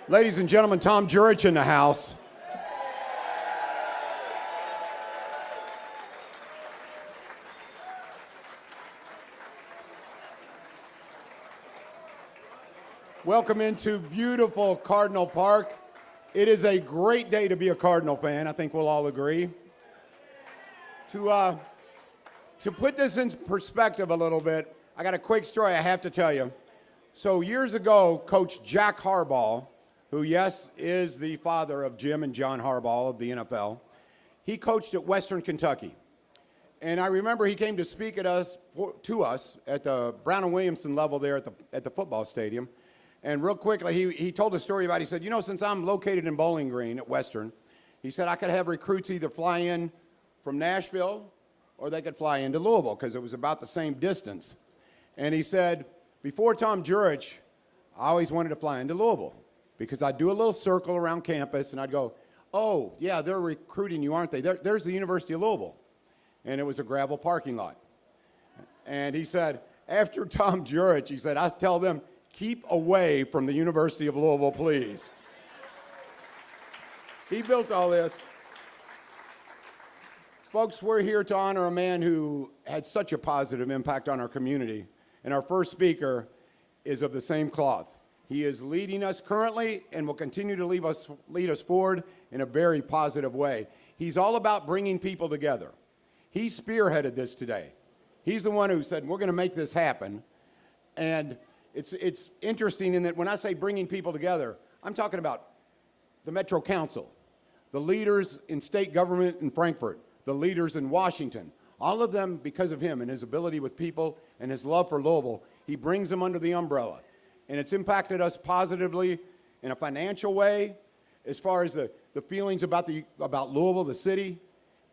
Ladies and gentlemen, Tom Jurich in the house. Welcome into beautiful Cardinal Park. It is a great day to be a Cardinal fan. I think we'll all agree. To put this in perspective a little bit, I got a quick story I have to tell you. So years ago, Coach Jack Harbaugh, who, yes, is the father of Jim and John Harbaugh of the NFL, he coached at Western Kentucky. And I remember he came to speak to us at the Brown and Williamson level there at the football stadium. And real quickly, he told a story about, he said, since I'm located in Bowling Green at Western, he said I could have recruits either fly in from Nashville or they could fly into Louisville because it was about the same distance. And he said, before Tom Jurich, I always wanted to fly into Louisville because I'd do a little circle around campus and I'd go, oh, yeah, they're recruiting you, aren't they? There's the University of Louisville. And it was a gravel parking lot. And he said, after Tom Jurich, he said, I tell them, keep away from the University of Louisville, please. He built all this. Folks, we're here to honor a man who had such a positive impact on our community. And our first speaker is of the same cloth. He is leading us currently and will continue to lead us forward in a very positive way. He's all about bringing people together. He spearheaded this today. He's the one who said, we're going to make this happen. And it's interesting in that when I say bringing people together, I'm talking about the Metro Council, the leaders in state government in Frankfurt, the leaders in Washington, all of them because of him and his ability with people and his love for Louisville. He brings them under the umbrella. And it's impacted us positively in a financial way as far as the feelings about Louisville, the city.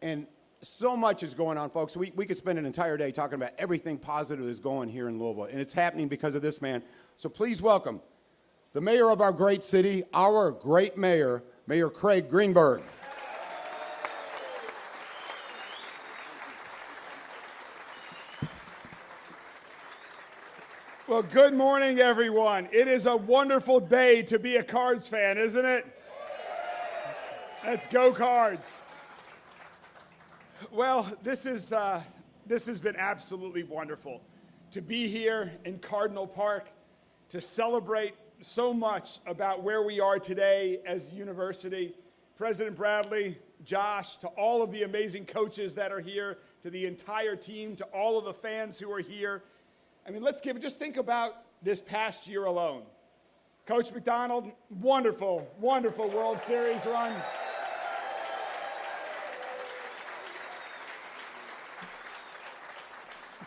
And so much is going on, folks. We could spend an entire day talking about everything positive that's going here in Louisville, and it's happening because of this man. So please welcome the mayor of our great city, our great mayor, Mayor Craig Greenberg. Well, good morning, everyone. It is a wonderful day to be a Cards fan, isn't it? Let's go, Cards. Well, this has been absolutely wonderful to be here in Cardinal Park, to celebrate so much about where we are today as a university. President Bradley, Josh, to all of the amazing coaches that are here, to the entire team, to all of the fans who are here. I mean, just think about this past year alone. Coach McDonald, wonderful, wonderful World Series run.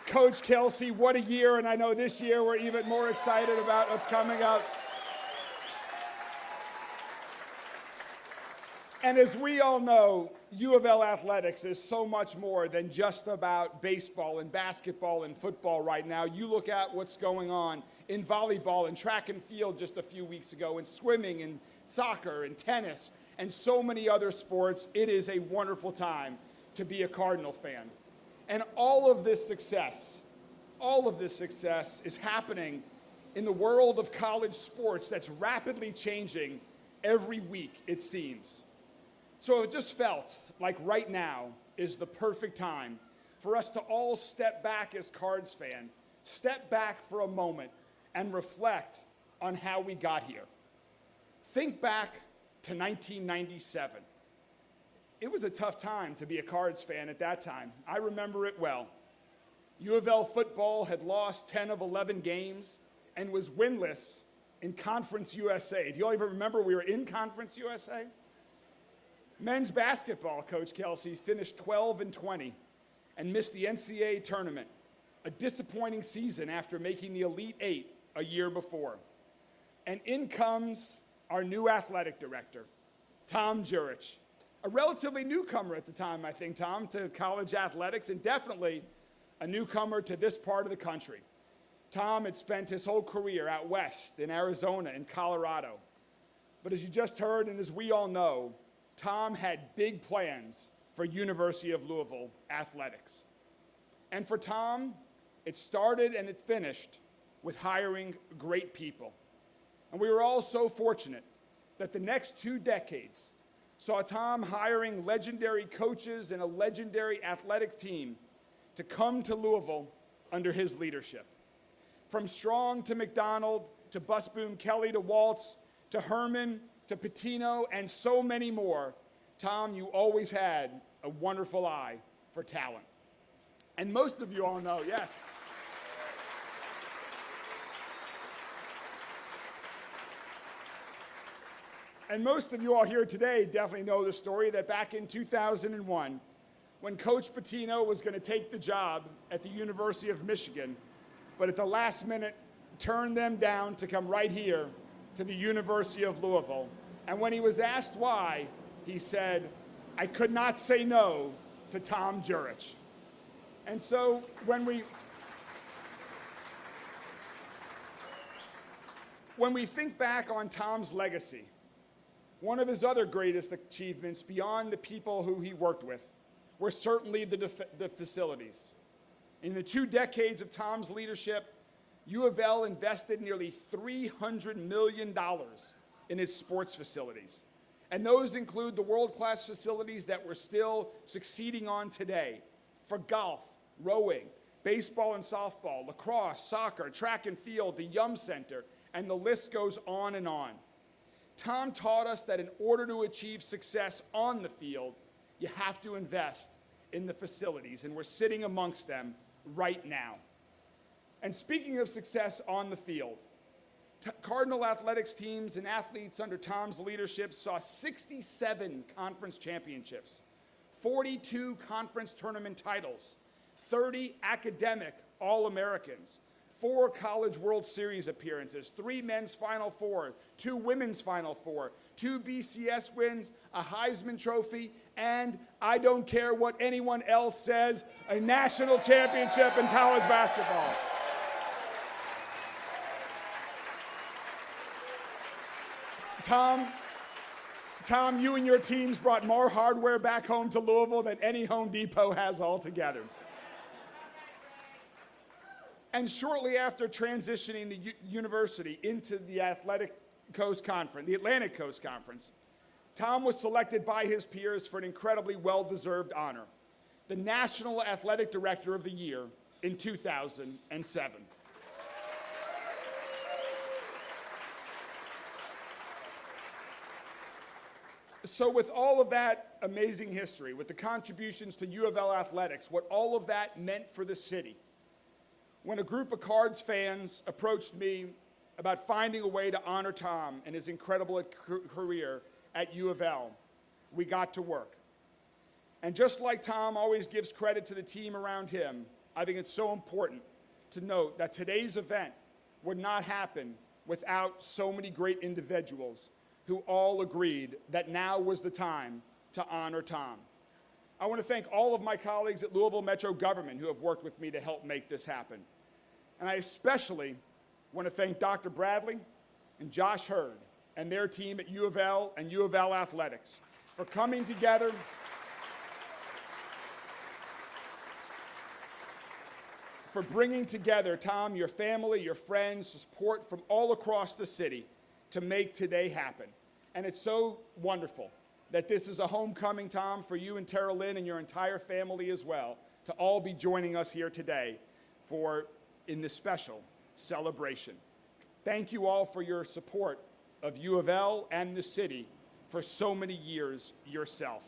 Coach Kelsey, what a year, and I know this year we're even more excited about what's coming up. And as we all know, U of L athletics is so much more than just about baseball and basketball and football right now. You look at what's going on in volleyball and track and field just a few weeks ago, and swimming and soccer and tennis and so many other sports. It is a wonderful time to be a Cardinal fan. And all of this success is happening in the world of college sports that's rapidly changing every week, it seems. So it just felt like right now is the perfect time for us to all step back as Cards fans, step back for a moment and reflect on how we got here. Think back to 1997. It was a tough time to be a Cards fan at that time. I remember it well. U of L football had lost 10 of 11 games and was winless in Conference USA. Do you all even remember we were in Conference USA? Men's basketball, Coach Kelsey, finished 12-20 and missed the NCAA tournament, a disappointing season after making the Elite Eight a year before. And in comes our new athletic director, Tom Jurich, a relatively newcomer at the time, I think, Tom, to college athletics, and definitely a newcomer to this part of the country. Tom had spent his whole career out west in Arizona and Colorado. But as you just heard, and as we all know, Tom had big plans for University of Louisville athletics. And for Tom, it started and it finished with hiring great people. And we were all so fortunate that the next 2 decades saw Tom hiring legendary coaches and a legendary athletic team to come to Louisville under his leadership. From Strong to McDonald to Busboom Kelly to Waltz to Herman to Patino and so many more, Tom, you always had a wonderful eye for talent. And most of you all know, yes. And most of you all here today definitely know the story that back in 2001, when Coach Patino was going to take the job at the University of Michigan, but at the last minute turned them down to come right here to the University of Louisville. And when he was asked why, he said, "I could not say no to Tom Jurich." And so when we think back on Tom's legacy, one of his other greatest achievements beyond the people who he worked with were certainly the facilities. In the 2 decades of Tom's leadership, U of L invested nearly $300 million in its sports facilities. And those include the world-class facilities that we're still succeeding on today for golf, rowing, baseball and softball, lacrosse, soccer, track and field, the Yum Center, and the list goes on and on. Tom taught us that in order to achieve success on the field, you have to invest in the facilities, and we're sitting amongst them right now. And speaking of success on the field, Cardinal athletics teams and athletes under Tom's leadership saw 67 conference championships, 42 conference tournament titles, 30 academic All-Americans, 4 College World Series appearances, 3 men's Final Four, 2 women's Final Four, 2 BCS wins, a Heisman Trophy, and I don't care what anyone else says, a national championship in college basketball. Tom, you and your teams brought more hardware back home to Louisville than any Home Depot has altogether. And shortly after transitioning the university into the Atlantic Coast Conference, Tom was selected by his peers for an incredibly well-deserved honor, the National Athletic Director of the Year in 2007. So with all of that amazing history, with the contributions to U of L athletics, what all of that meant for the city, when a group of Cards fans approached me about finding a way to honor Tom and his incredible career at U of L, we got to work. And just like Tom always gives credit to the team around him, I think it's so important to note that today's event would not happen without so many great individuals who all agreed that now was the time to honor Tom. I want to thank all of my colleagues at Louisville Metro Government who have worked with me to help make this happen. And I especially want to thank Dr. Bradley and Josh Hurd and their team at U of L and U of L Athletics for coming together for bringing together, Tom, your family, your friends, support from all across the city to make today happen. And it's so wonderful that this is a homecoming, Tom, for you and Tara Lynn and your entire family as well, to all be joining us here today in this special celebration. Thank you all for your support of U of L and the city for so many years yourself.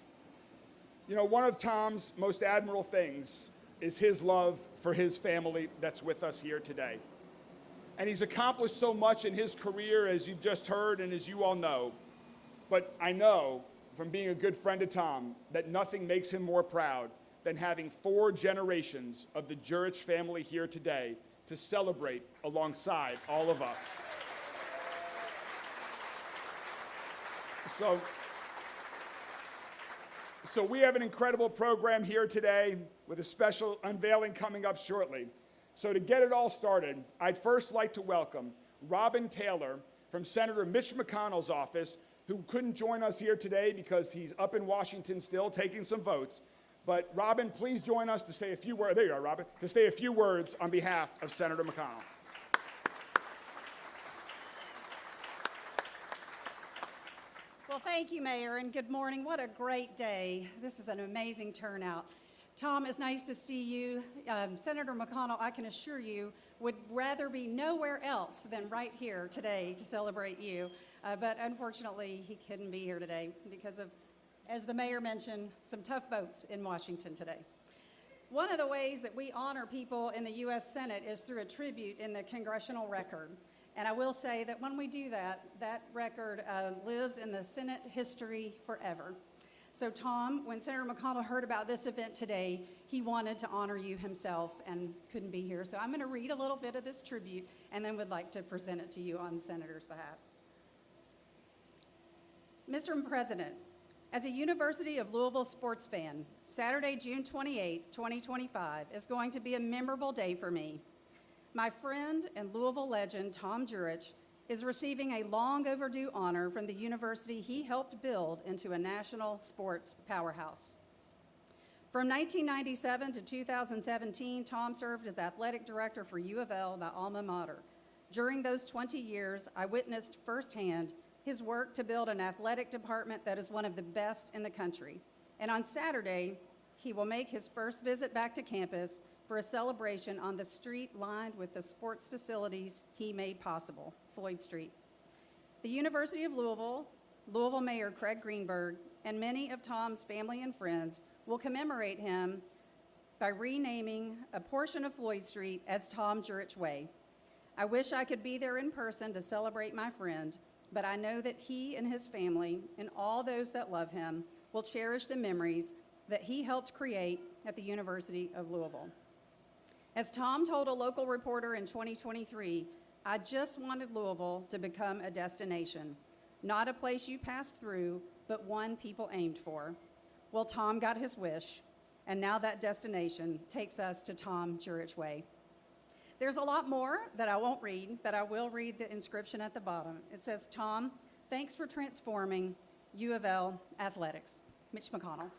You know, one of Tom's most admirable things is his love for his family that's with us here today. And he's accomplished so much in his career, as you've just heard and as you all know. But I know from being a good friend of Tom that nothing makes him more proud than having 4 generations of the Jurich family here today to celebrate alongside all of us. So we have an incredible program here today with a special unveiling coming up shortly. So to get it all started, I'd first like to welcome Robin Taylor from Senator Mitch McConnell's office, who couldn't join us here today because he's up in Washington still taking some votes. But Robin, please join us to say a few words. There you are, Robin. To say a few words on behalf of Senator McConnell. Thank you, Mayor, and good morning. What a great day. This is an amazing turnout. Tom, it's nice to see you. Senator McConnell, I can assure you, would rather be nowhere else than right here today to celebrate you. But unfortunately, he couldn't be here today because of, as the mayor mentioned, some tough votes in Washington today. One of the ways that we honor people in the U.S. Senate is through a tribute in the congressional record. And I will say that when we do that, that record lives in the Senate history forever. So Tom, when Senator McConnell heard about this event today, he wanted to honor you himself and couldn't be here. So I'm going to read a little bit of this tribute and then would like to present it to you on the Senator's behalf. Mr. President, as a University of Louisville sports fan, Saturday, June 28th, 2025 is going to be a memorable day for me. My friend and Louisville legend, Tom Jurich, is receiving a long overdue honor from the university he helped build into a national sports powerhouse. From 1997 to 2017, Tom served as athletic director for U of L, my alma mater. During those 20 years, I witnessed firsthand his work to build an athletic department that is one of the best in the country. And on Saturday, he will make his first visit back to campus for a celebration on the street lined with the sports facilities he made possible, Floyd Street. The University of Louisville, Louisville Mayor Craig Greenberg, and many of Tom's family and friends will commemorate him by renaming a portion of Floyd Street as Tom Jurich Way. I wish I could be there in person to celebrate my friend, but I know that he and his family and all those that love him will cherish the memories that he helped create at the University of Louisville. As Tom told a local reporter in 2023, I just wanted Louisville to become a destination, not a place you passed through, but one people aimed for. Well, Tom got his wish, and now that destination takes us to Tom Jurich Way. There's a lot more that I won't read, but I will read the inscription at the bottom. It says, Tom, thanks for transforming U of L athletics. Mitch McConnell.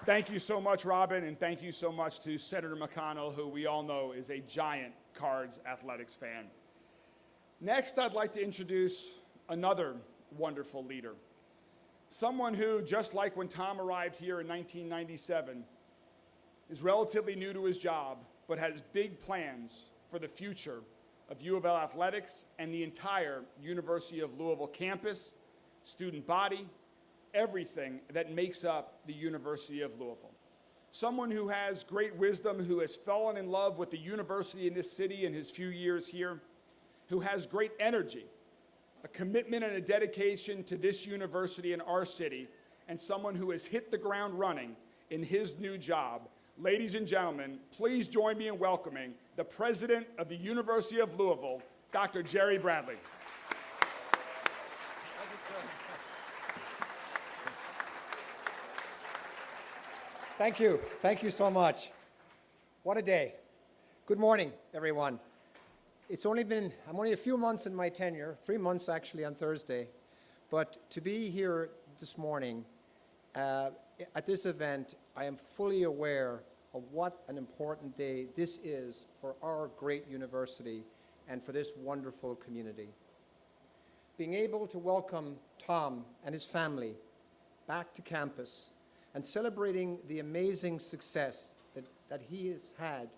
Thank you so much, Robin, and thank you so much to Senator McConnell, who we all know is a giant Cards athletics fan. Next, I'd like to introduce another wonderful leader, someone who, just like when Tom arrived here in 1997, is relatively new to his job, but has big plans for the future of U of L athletics and the entire University of Louisville campus, student body, everything that makes up the University of Louisville. Someone who has great wisdom, who has fallen in love with the university in this city in his few years here, who has great energy, a commitment and a dedication to this university and our city, and someone who has hit the ground running in his new job. Ladies and gentlemen, please join me in welcoming the president of the University of Louisville, Dr. Jerry Bradley. Thank you. Thank you so much. What a day. Good morning, everyone. I'm only a few months in my tenure, 3 months actually on Thursday, but to be here this morning at this event, I am fully aware of what an important day this is for our great university and for this wonderful community. Being able to welcome Tom and his family back to campus and celebrating the amazing success that he has had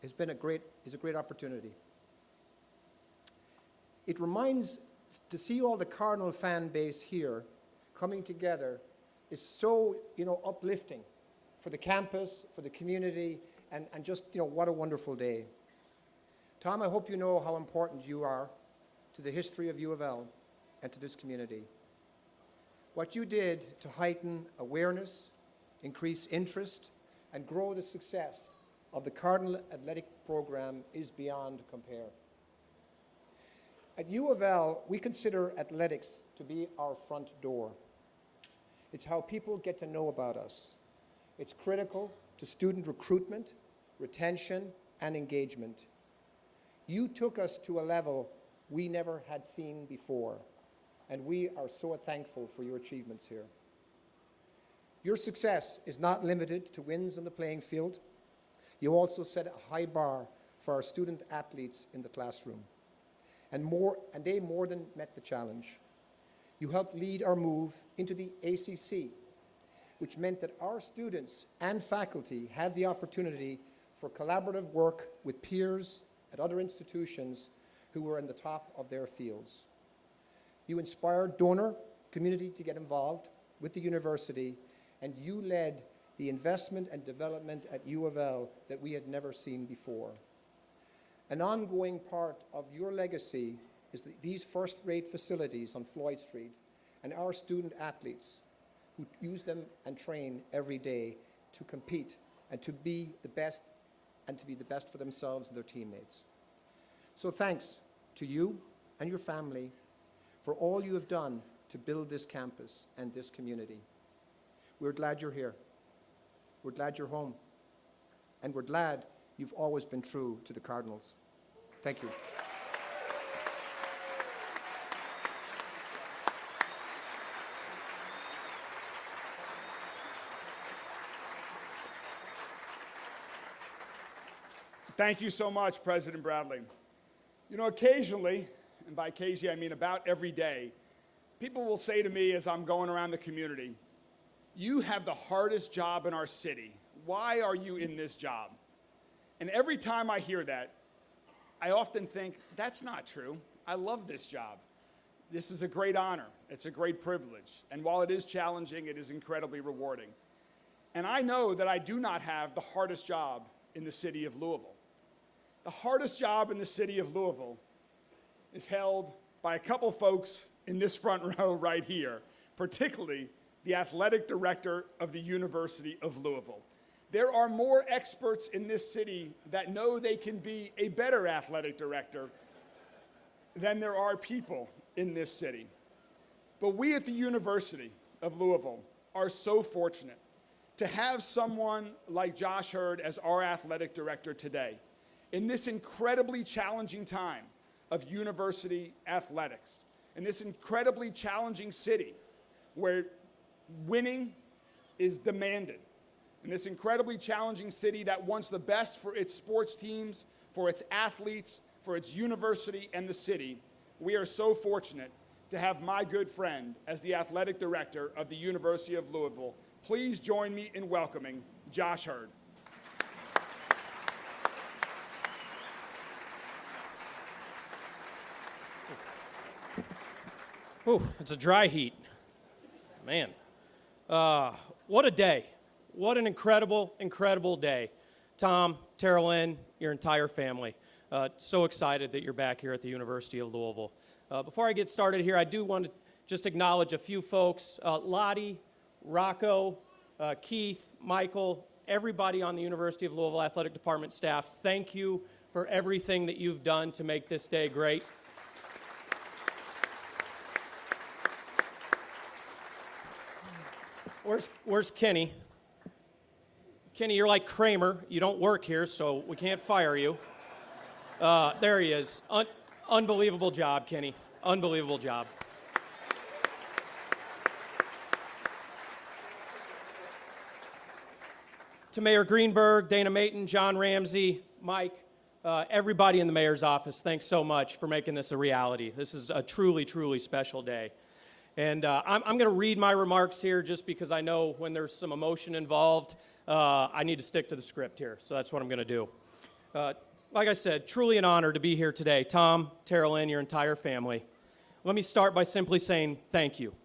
is a great opportunity. It reminds, to see all the Cardinal fan base here coming together is so, uplifting for the campus, for the community, and just, what a wonderful day. Tom, I hope you know how important you are to the history of U of L and to this community. What you did to heighten awareness, increase interest, and grow the success of the Cardinal Athletic Program is beyond compare. At U of L, we consider athletics to be our front door. It's how people get to know about us. It's critical to student recruitment, retention, and engagement. You took us to a level we never had seen before, and we are so thankful for your achievements here. Your success is not limited to wins on the playing field. You also set a high bar for our student athletes in the classroom. And they more than met the challenge. You helped lead our move into the ACC, which meant that our students and faculty had the opportunity for collaborative work with peers at other institutions who were in the top of their fields. You inspired donor community to get involved with the university, and you led the investment and development at U of L that we had never seen before. An ongoing part of your legacy is these first-rate facilities on Floyd Street and our student athletes who use them and train every day to compete and to be the best for themselves and their teammates. So thanks to you and your family for all you have done to build this campus and this community. We're glad you're here. We're glad you're home. And we're glad you've always been true to the Cardinals. Thank you. Thank you so much, President Bradley. You know, occasionally, and by occasionally I mean about every day, people will say to me as I'm going around the community, "You have the hardest job in our city. Why are you in this job?" And every time I hear that, I often think, that's not true. I love this job. This is a great honor. It's a great privilege. And while it is challenging, it is incredibly rewarding. And I know that I do not have the hardest job in the city of Louisville. The hardest job in the city of Louisville is held by a couple folks in this front row right here, particularly the athletic director of the University of Louisville. There are more experts in this city that know they can be a better athletic director than there are people in this city. But we at the University of Louisville are so fortunate to have someone like Josh Hurd as our athletic director today in this incredibly challenging time of university athletics, in this incredibly challenging city where winning is demanded, in this incredibly challenging city that wants the best for its sports teams, for its athletes, for its university and the city. We are so fortunate to have my good friend as the athletic director of the University of Louisville. Please join me in welcoming Josh Hurd. Ooh, it's a dry heat. Man, what a day. What an incredible, incredible day. Tom, Terrell-Lynn, your entire family. So excited that you're back here at the University of Louisville. Before I get started here, I do want to just acknowledge a few folks. Lottie, Rocco, Keith, Michael, everybody on the University of Louisville Athletic Department staff, thank you for everything that you've done to make this day great. Where's Kenny? Kenny, you're like Kramer. You don't work here, so we can't fire you. There he is. Unbelievable job, Kenny. Unbelievable job. To Mayor Greenberg, Dana Mayton, John Ramsey, Mike, everybody in the mayor's office, thanks so much for making this a reality. This is a truly, truly special day. And I'm going to read my remarks here just because I know when there's some emotion involved, I need to stick to the script here. So that's what I'm going to do. Like I said, truly an honor to be here today. Tom, Terrell-Lynn, your entire family. Let me start by simply saying thank you.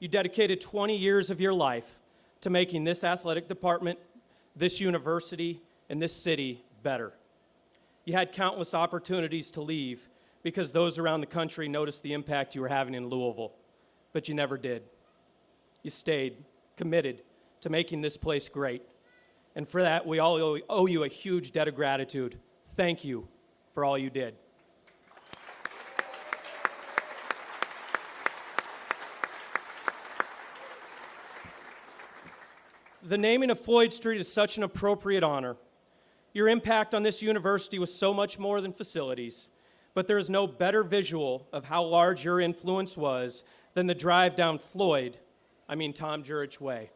You dedicated 20 years of your life to making this athletic department, this university, and this city better. You had countless opportunities to leave because those around the country noticed the impact you were having in Louisville, but you never did. You stayed committed to making this place great. And for that, we all owe you a huge debt of gratitude. Thank you for all you did. The naming of Floyd Street is such an appropriate honor. Your impact on this university was so much more than facilities, but there is no better visual of how large your influence was than the drive down Tom Jurich Way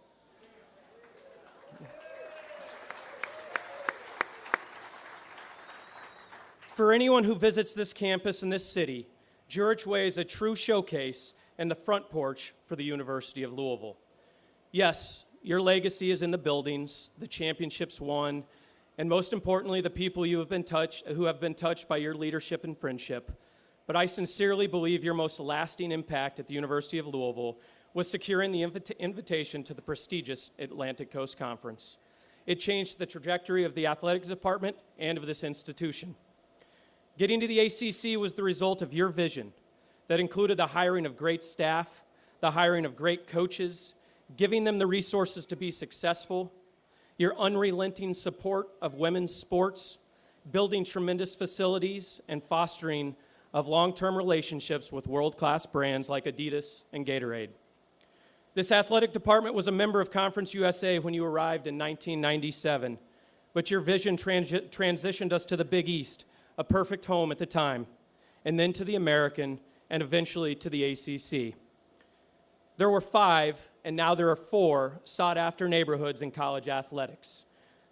For anyone who visits this campus in this city, Jurich Way is a true showcase and the front porch for the University of Louisville. Yes, your legacy is in the buildings, the championships won, and most importantly, the people who have been touched by your leadership and friendship. But I sincerely believe your most lasting impact at the University of Louisville was securing the invitation to the prestigious Atlantic Coast Conference. It changed the trajectory of the athletics department and of this institution. Getting to the ACC was the result of your vision that included the hiring of great staff, the hiring of great coaches, giving them the resources to be successful, your unrelenting support of women's sports, building tremendous facilities, and fostering of long-term relationships with world-class brands like Adidas and Gatorade. This athletic department was a member of Conference USA when you arrived in 1997, but your vision transitioned us to the Big East, a perfect home at the time, and then to the American, and eventually to the ACC. There were 5, and now there are 4 sought-after neighborhoods in college athletics.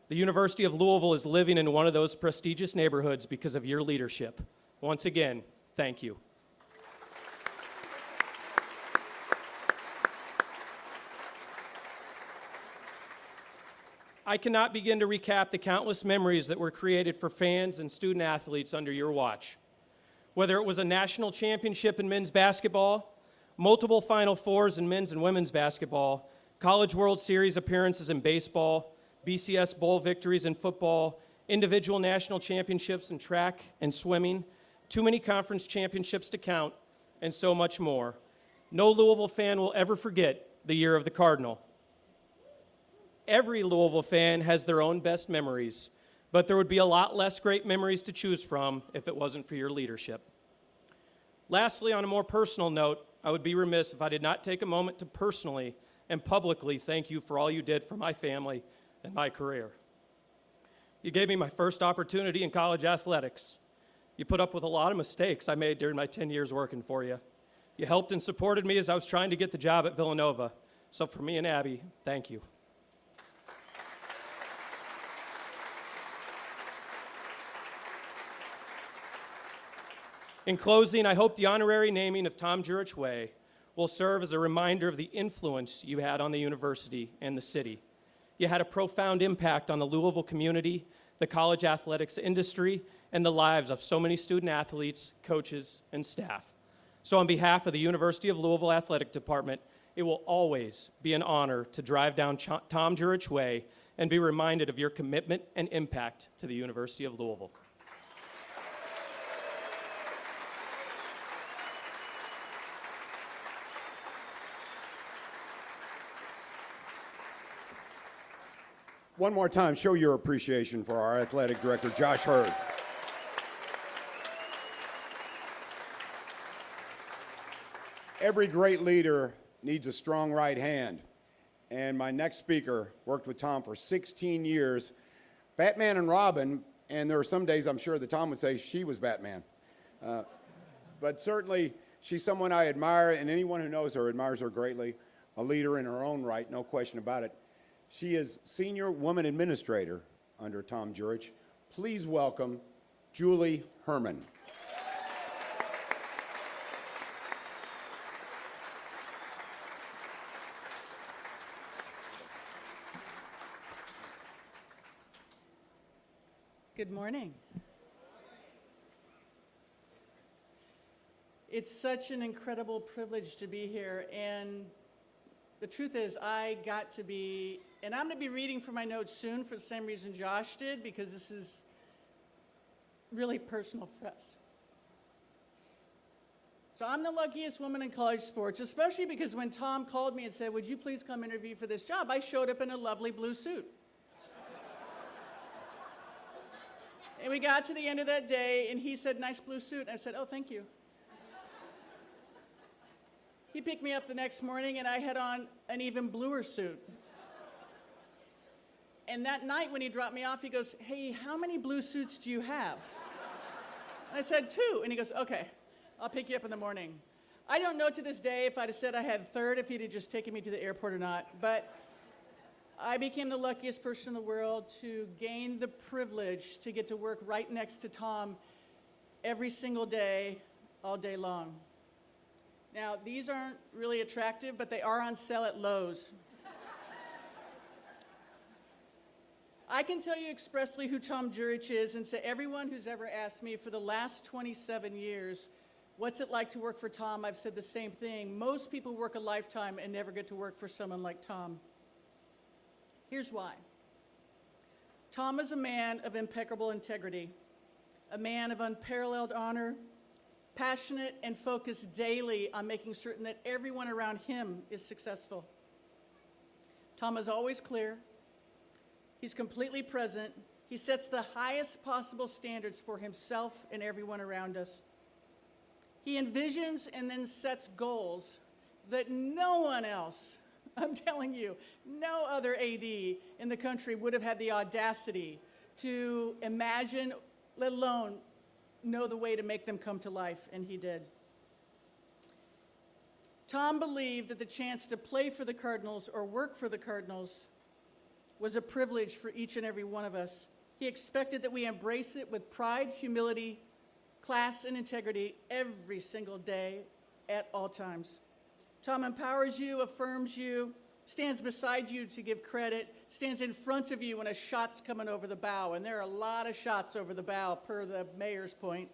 The University of Louisville is living in one of those prestigious neighborhoods because of your leadership. Once again, thank you. I cannot begin to recap the countless memories that were created for fans and student athletes under your watch. Whether it was a national championship in men's basketball, multiple Final Fours in men's and women's basketball, College World Series appearances in baseball, BCS Bowl victories in football, individual national championships in track and swimming, too many conference championships to count, and so much more. No Louisville fan will ever forget the year of the Cardinal. Every Louisville fan has their own best memories, but there would be a lot less great memories to choose from if it wasn't for your leadership. Lastly, on a more personal note, I would be remiss if I did not take a moment to personally and publicly thank you for all you did for my family and my career. You gave me my first opportunity in college athletics. You put up with a lot of mistakes I made during my 10 years working for you. You helped and supported me as I was trying to get the job at Villanova. So for me and Abby, thank you. In closing, I hope the honorary naming of Tom Jurich Way will serve as a reminder of the influence you had on the university and the city. You had a profound impact on the Louisville community, the college athletics industry, and the lives of so many student athletes, coaches, and staff. So on behalf of the University of Louisville Athletic Department, it will always be an honor to drive down Tom Jurich Way and be reminded of your commitment and impact to the University of Louisville. One more time, show your appreciation for our athletic director, Josh Hurd. Every great leader needs a strong right hand. And my next speaker worked with Tom for 16 years. Batman and Robin, and there are some days I'm sure that Tom would say she was Batman. But certainly, she's someone I admire, and anyone who knows her admires her greatly. A leader in her own right, no question about it. She is Senior Woman Administrator under Tom Jurich. Please welcome Julie Herman. Good morning. It's such an incredible privilege to be here, and the truth is I got to be, and I'm going to be reading from my notes soon for the same reason Josh did, because this is really personal for us. So I'm the luckiest woman in college sports, especially because when Tom called me and said, would you please come interview for this job, I showed up in a lovely blue suit. And we got to the end of that day, and he said, nice blue suit. And I said, oh, thank you. He picked me up the next morning, and I had on an even bluer suit. And that night when he dropped me off, he goes, hey, how many blue suits do you have? And I said, 2. And he goes, okay, I'll pick you up in the morning. I don't know to this day if I'd have said I had 3rd, if he'd have just taken me to the airport or not. But I became the luckiest person in the world to gain the privilege to get to work right next to Tom every single day, all day long. Now, these aren't really attractive, but they are on sale at Lowe's. I can tell you expressly who Tom Jurich is, and to everyone who's ever asked me for the last 27 years, what's it like to work for Tom, I've said the same thing. Most people work a lifetime and never get to work for someone like Tom. Here's why. Tom is a man of impeccable integrity, a man of unparalleled honor, passionate and focused daily on making certain that everyone around him is successful. Tom is always clear. He's completely present. He sets the highest possible standards for himself and everyone around us. He envisions and then sets goals that no one else, I'm telling you, no other AD in the country would have had the audacity to imagine, let alone know the way to make them come to life, and he did. Tom believed that the chance to play for the Cardinals or work for the Cardinals was a privilege for each and every one of us. He expected that we embrace it with pride, humility, class, and integrity every single day at all times. Tom empowers you, affirms you, stands beside you to give credit, stands in front of you when a shot's coming over the bow, and there are a lot of shots over the bow per the mayor's point.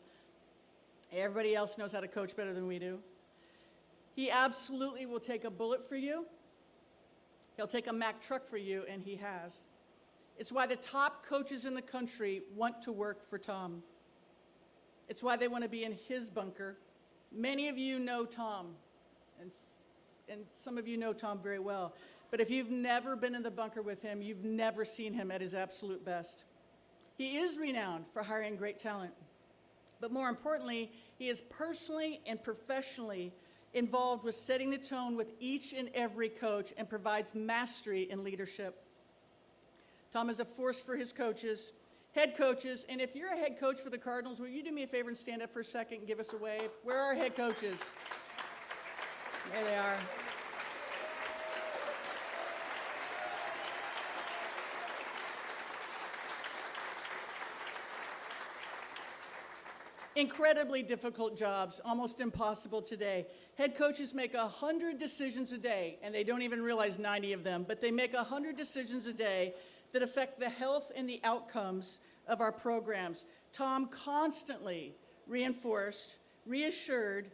Everybody else knows how to coach better than we do. He absolutely will take a bullet for you. He'll take a Mack truck for you, and he has. It's why the top coaches in the country want to work for Tom. It's why they want to be in his bunker. Many of you know Tom, and some of you know Tom very well. But if you've never been in the bunker with him, you've never seen him at his absolute best. He is renowned for hiring great talent. But more importantly, he is personally and professionally involved with setting the tone with each and every coach and provides mastery in leadership. Tom is a force for his coaches, head coaches, and if you're a head coach for the Cardinals, will you do me a favor and stand up for a second and give us a wave? Where are our head coaches? There they are. Incredibly difficult jobs, almost impossible today. Head coaches make 100 decisions a day, and they don't even realize 90 of them, but they make 100 decisions a day that affect the health and the outcomes of our programs. Tom constantly reinforced, reassured,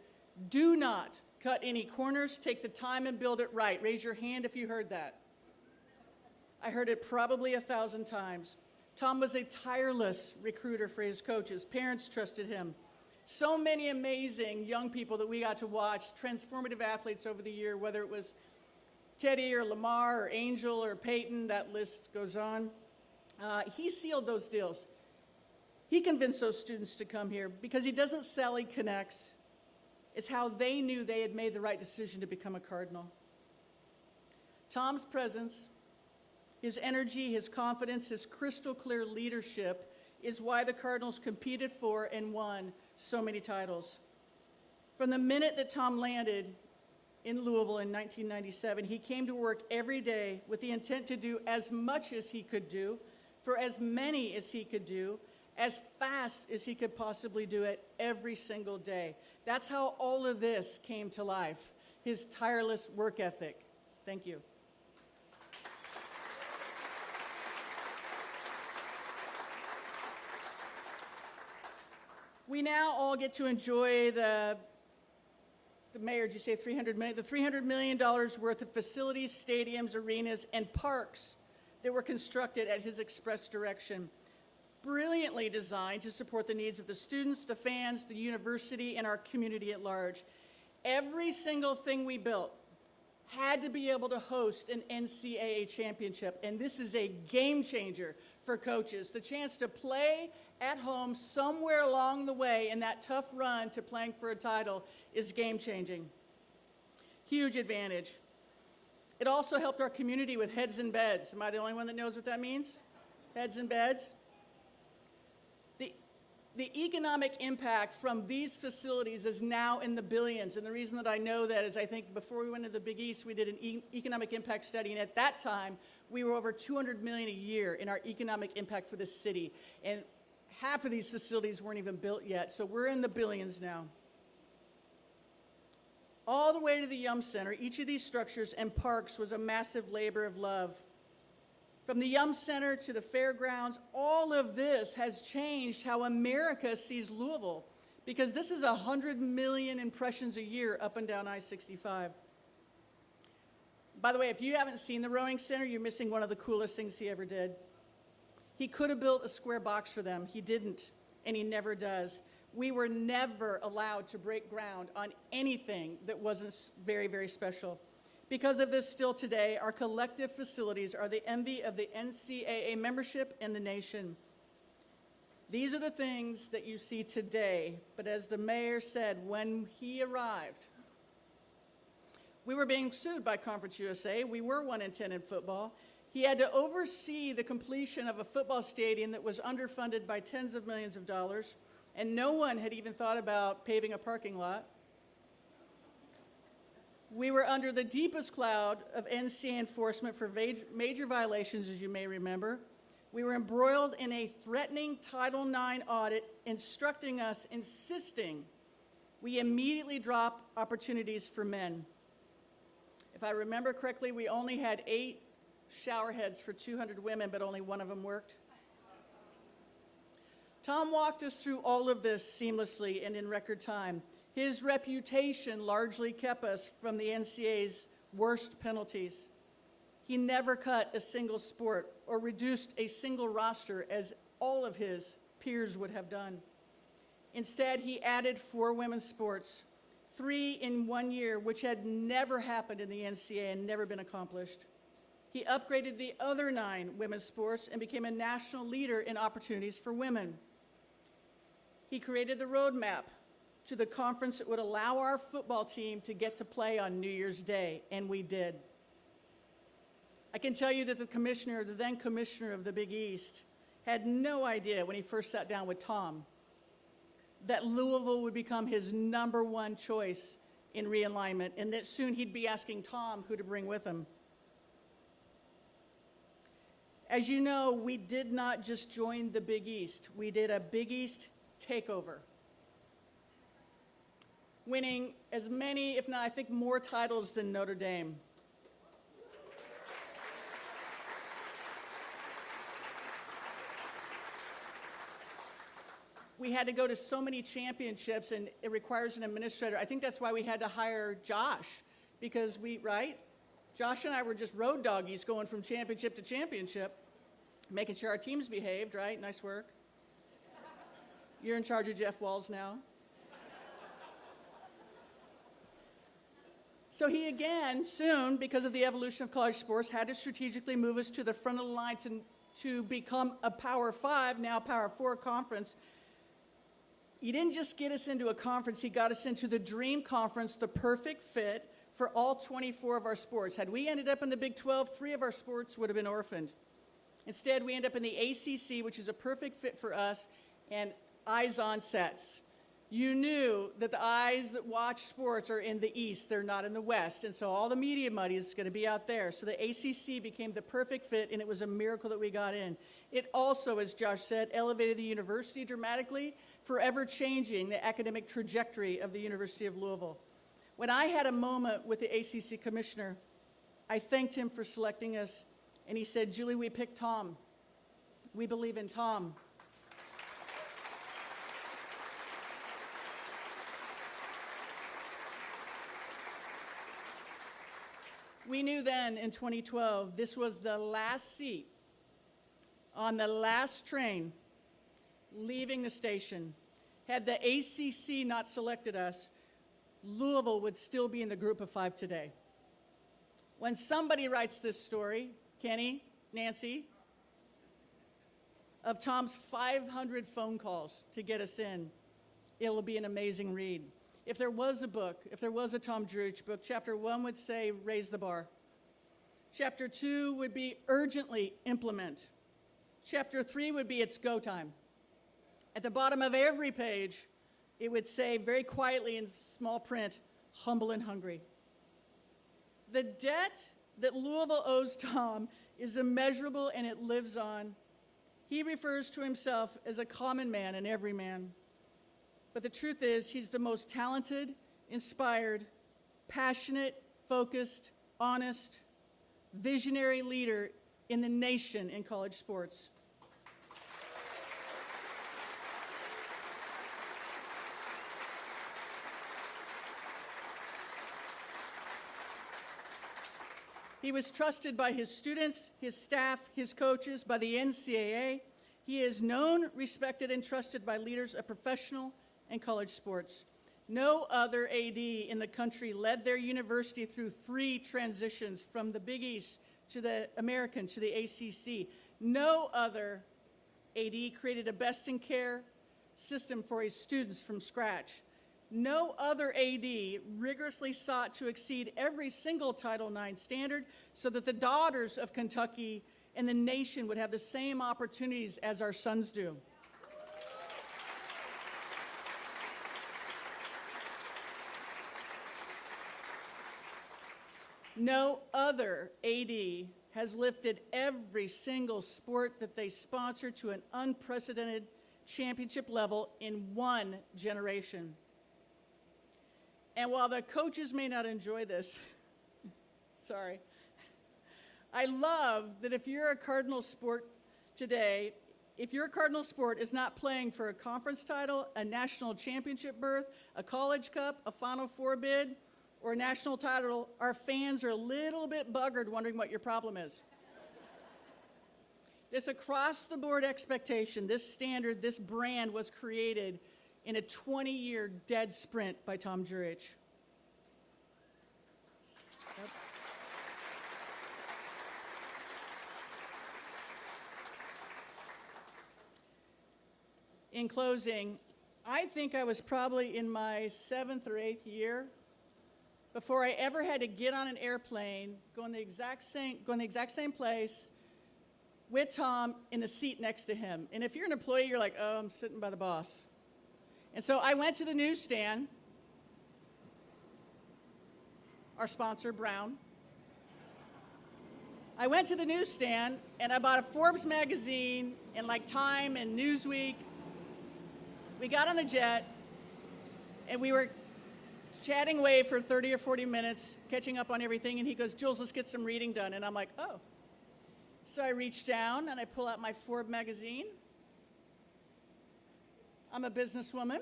do not cut any corners, take the time and build it right. Raise your hand if you heard that. I heard it probably 1,000 times. Tom was a tireless recruiter for his coaches. Parents trusted him. So many amazing young people that we got to watch, transformative athletes over the year, whether it was Teddy or Lamar or Angel or Peyton, that list goes on. He sealed those deals. He convinced those students to come here because he doesn't sell, he connects. It's how they knew they had made the right decision to become a Cardinal. Tom's presence, his energy, his confidence, his crystal clear leadership is why the Cardinals competed for and won so many titles. From the minute that Tom landed in Louisville in 1997, he came to work every day with the intent to do as much as he could do, for as many as he could do, as fast as he could possibly do it every single day. That's how all of this came to life, his tireless work ethic. Thank you. We now all get to enjoy the mayor, did you say $300 million? The $300 million worth of facilities, stadiums, arenas, and parks that were constructed at his express direction. Brilliantly designed to support the needs of the students, the fans, the university, and our community at large. Every single thing we built had to be able to host an NCAA championship, and this is a game changer for coaches. The chance to play at home somewhere along the way in that tough run to playing for a title is game changing. Huge advantage. It also helped our community with heads in beds. Am I the only one that knows what that means? Heads in beds? The economic impact from these facilities is now in the billions, and the reason that I know that is I think before we went to the Big East, we did an economic impact study, and at that time, we were over $200 million a year in our economic impact for the city. And half of these facilities weren't even built yet, so we're in the billions now. All the way to the Yum Center, each of these structures and parks was a massive labor of love. From the Yum Center to the fairgrounds, all of this has changed how America sees Louisville, because this is 100 million impressions a year up and down I-65. By the way, if you haven't seen the rowing center, you're missing one of the coolest things he ever did. He could have built a square box for them. He didn't, and he never does. We were never allowed to break ground on anything that wasn't very, very special. Because of this, still today, our collective facilities are the envy of the NCAA membership and the nation. These are the things that you see today, but as the mayor said when he arrived, we were being sued by Conference USA. We were 1-10 in football. He had to oversee the completion of a football stadium that was underfunded by tens of millions of dollars, and no one had even thought about paving a parking lot. We were under the deepest cloud of NCAA enforcement for major violations, as you may remember. We were embroiled in a threatening Title IX audit, insisting we immediately drop opportunities for men. If I remember correctly, we only had 8 shower heads for 200 women, but only one of them worked. Tom walked us through all of this seamlessly and in record time. His reputation largely kept us from the NCAA's worst penalties. He never cut a single sport or reduced a single roster as all of his peers would have done. Instead, he added 4 women's sports, 3 in 1 year, which had never happened in the NCAA and never been accomplished. He upgraded the other 9 women's sports and became a national leader in opportunities for women. He created the roadmap to the conference that would allow our football team to get to play on New Year's Day, and we did. I can tell you that the then commissioner of the Big East, had no idea when he first sat down with Tom that Louisville would become his #1 choice in realignment, and that soon he'd be asking Tom who to bring with him. As you know, we did not just join the Big East. We did a Big East takeover, winning as many, if not, I think, more titles than Notre Dame. We had to go to so many championships, and it requires an administrator. I think that's why we had to hire Josh, because Josh and I were just road doggies going from championship to championship, making sure our teams behaved, right? Nice work. You're in charge of Jeff Walls now. So he again, soon, because of the evolution of college sports, had to strategically move us to the front of the line to become a Power 5, now Power 4 conference. He didn't just get us into a conference, he got us into the dream conference, the perfect fit for all 24 of our sports. Had we ended up in the Big 12, 3 of our sports would have been orphaned. Instead, we end up in the ACC, which is a perfect fit for us, and eyes on sets. You knew that the eyes that watch sports are in the East, they're not in the West, and so all the media money is going to be out there. So the ACC became the perfect fit, and it was a miracle that we got in. It also, as Josh said, elevated the university dramatically, forever changing the academic trajectory of the University of Louisville. When I had a moment with the ACC commissioner, I thanked him for selecting us, and he said, "Julie, we picked Tom. We believe in Tom." We knew then in 2012 this was the last seat on the last train leaving the station. Had the ACC not selected us, Louisville would still be in the group of 5 today. When somebody writes this story, Kenny, Nancy, of Tom's 500 phone calls to get us in, it will be an amazing read. If there was a book, if there was a Tom Jurich book, chapter 1 would say, raise the bar. Chapter 2 would be urgently implement. Chapter 3 would be it's go time. At the bottom of every page, it would say very quietly in small print, humble and hungry. The debt that Louisville owes Tom is immeasurable, and it lives on. He refers to himself as a common man and everyman. But the truth is, he's the most talented, inspired, passionate, focused, honest, visionary leader in the nation in college sports. He was trusted by his students, his staff, his coaches, by the NCAA. He is known, respected, and trusted by leaders of professional and college sports. No other AD in the country led their university through 3 transitions from the Big East to the American to the ACC. No other AD created a best-in-care system for his students from scratch. No other AD rigorously sought to exceed every single Title IX standard so that the daughters of Kentucky and the nation would have the same opportunities as our sons do. No other AD has lifted every single sport that they sponsor to an unprecedented championship level in one generation. And while the coaches may not enjoy this, sorry, I love that if you're a Cardinal sport today, if your Cardinal sport is not playing for a conference title, a national championship berth, a college cup, a Final Four bid, or a national title, our fans are a little bit buggered wondering what your problem is. This across-the-board expectation, this standard, this brand was created in a 20-year dead sprint by Tom Jurich. Yep. In closing, I think I was probably in my 7th or 8th year before I ever had to get on an airplane, go in the exact same place with Tom in the seat next to him. And if you're an employee, you're like, oh, I'm sitting by the boss. And so I went to the newsstand, our sponsor, Brown. I went to the newsstand and I bought a Forbes magazine and like Time and Newsweek. We got on the jet and we were chatting away for 30 or 40 minutes, catching up on everything. And he goes, Jules, let's get some reading done. And I'm like, oh. So I reach down and I pull out my Forbes magazine. I'm a businesswoman.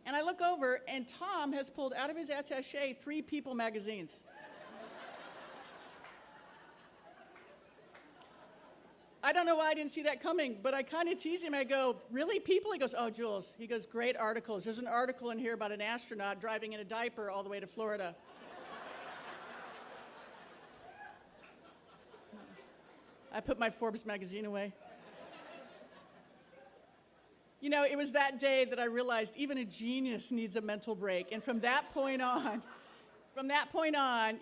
And I look over, and Tom has pulled out of his attaché 3 People magazines. I don't know why I didn't see that coming, but I kind of tease him. I go, really, People? He goes, oh, Jules. He goes, great articles. There's an article in here about an astronaut driving in a diaper all the way to Florida. I put my Forbes magazine away. You know, it was that day that I realized even a genius needs a mental break. And from that point on,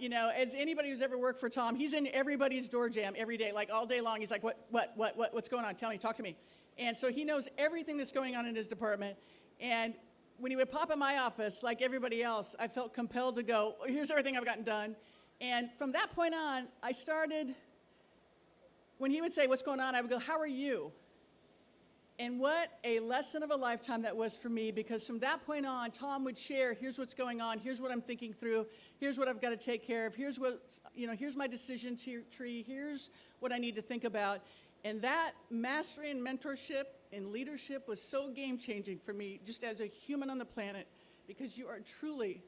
you know, as anybody who's ever worked for Tom, he's in everybody's door jam every day, like all day long. He's like, what's going on? Tell me, talk to me. And so he knows everything that's going on in his department. And when he would pop in my office, like everybody else, I felt compelled to go, here's everything I've gotten done. And from that point on, I started, when he would say, what's going on? I would go, how are you? And what a lesson of a lifetime that was for me, because from that point on, Tom would share, here's what's going on, here's what I'm thinking through, here's what I've got to take care of, here's what, you know, here's my decision tree, here's what I need to think about. And that mastery and mentorship and leadership was so game-changing for me, just as a human on the planet, because you are truly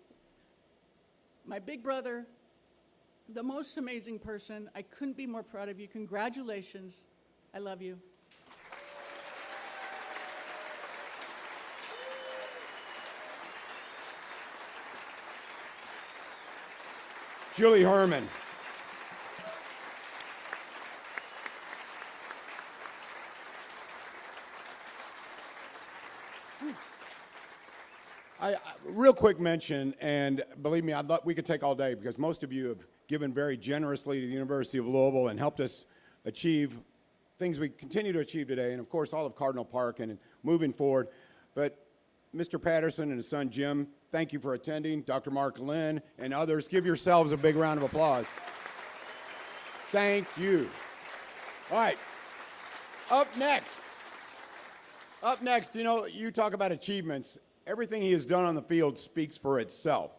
my big brother, the most amazing person. I couldn't be more proud of you. Congratulations. I love you. Julie Herman. Real quick mention, and believe me, we could take all day because most of you have given very generously to the University of Louisville and helped us achieve things we continue to achieve today, and of course all of Cardinal Park and moving forward. But Mr. Patterson and his son Jim, thank you for attending. Dr. Mark Lynn and others, give yourselves a big round of applause. Thank you. All right. Up next, you know, you talk about achievements. Everything he has done on the field speaks for itself.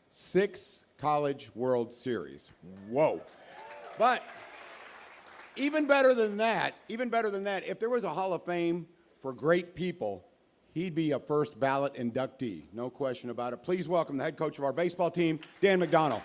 6 College World Series. Whoa. But even better than that, if there was a Hall of Fame for great people, he'd be a first ballot inductee. No question about it. Please welcome the head coach of our baseball team, Dan McDonnell.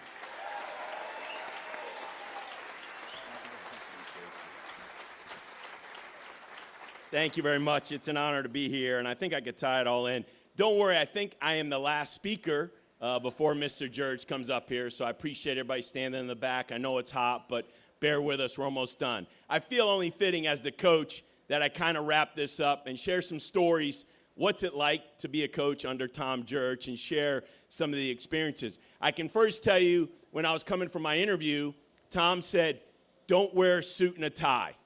Thank you very much. It's an honor to be here, and I think I could tie it all in. Don't worry, I think I am the last speaker before Mr. Jurich comes up here, so I appreciate everybody standing in the back. I know it's hot, but bear with us. We're almost done. I feel only fitting as the coach that I kind of wrap this up and share some stories. What's it like to be a coach under Tom Jurich, and share some of the experiences. I can first tell you, when I was coming for my interview, Tom said, don't wear a suit and a tie.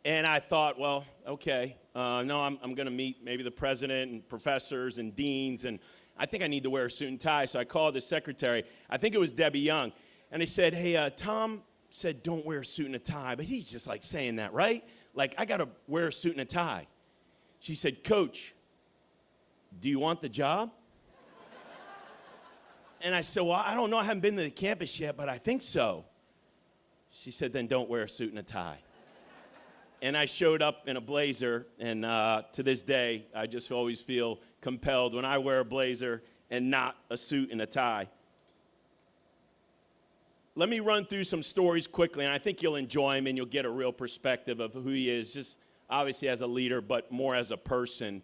And I thought, well, okay, no, I'm going to meet maybe the president and professors and deans, and I think I need to wear a suit and tie. So I called the secretary. I think it was Debbie Young. And I said, hey, Tom said don't wear a suit and a tie, but he's just like saying that, right? Like, I got to wear a suit and a tie. She said, Coach, do you want the job? And I said, well, I don't know. I haven't been to the campus yet, but I think so. She said, then don't wear a suit and a tie. And I showed up in a blazer, and to this day, I just always feel compelled when I wear a blazer and not a suit and a tie. Let me run through some stories quickly, and I think you'll enjoy them and you'll get a real perspective of who he is, just obviously as a leader, but more as a person.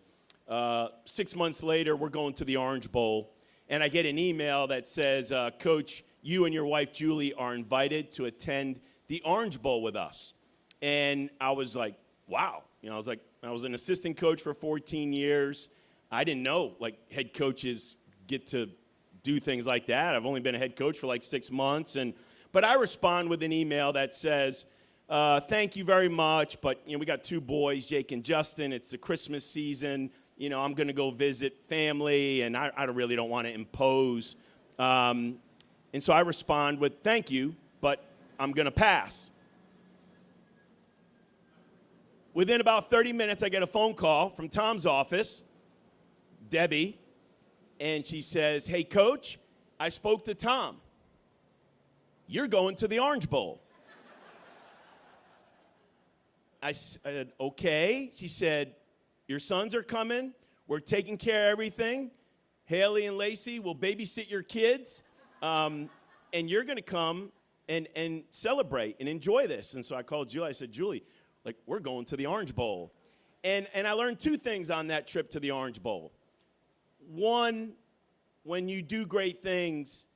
6 months later, we're going to the Orange Bowl, and I get an email that says, Coach, you and your wife, Julie, are invited to attend the Orange Bowl with us. And I was like, wow. You know, I was an assistant coach for 14 years. I didn't know, like, head coaches get to do things like that. I've only been a head coach for like 6 months. But I respond with an email that says, thank you very much, but, you know, we got 2 boys, Jake and Justin. It's the Christmas season. You know, I'm going to go visit family, and I really don't want to impose. And so I respond with, thank you, but I'm going to pass. Within about 30 minutes, I get a phone call from Tom's office, Debbie, and she says, hey, Coach, I spoke to Tom. You're going to the Orange Bowl. I said, okay. She said, your sons are coming. We're taking care of everything. Haley and Lacey will babysit your kids, and you're going to come and celebrate and enjoy this. And so I called Julie. I said, Julie, like, we're going to the Orange Bowl. And I learned 2 things on that trip to the Orange Bowl. One, when you do great things,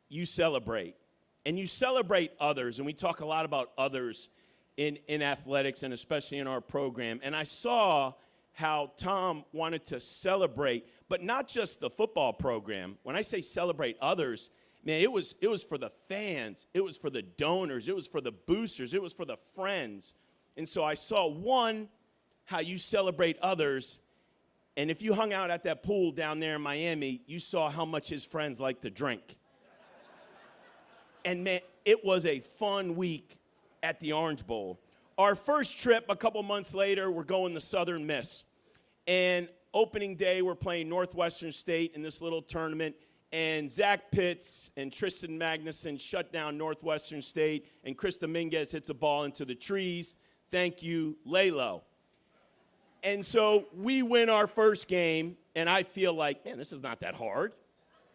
you celebrate. And you celebrate others. And we talk a lot about others in athletics, and especially in our program. And I saw how Tom wanted to celebrate, but not just the football program. When I say celebrate others, man, it was for the fans. It was for the donors. It was for the boosters. It was for the friends. And so I saw, one, how you celebrate others. And if you hung out at that pool down there in Miami, you saw how much his friends like to drink. And man, it was a fun week at the Orange Bowl. Our first trip, a couple months later, we're going to Southern Miss. And opening day, we're playing Northwestern State in this little tournament. And Zach Pitts and Tristan Magnuson shut down Northwestern State. And Chris Dominguez hits a ball into the trees. Thank you, Lalo. And so we win our first game, and I feel like, man, this is not that hard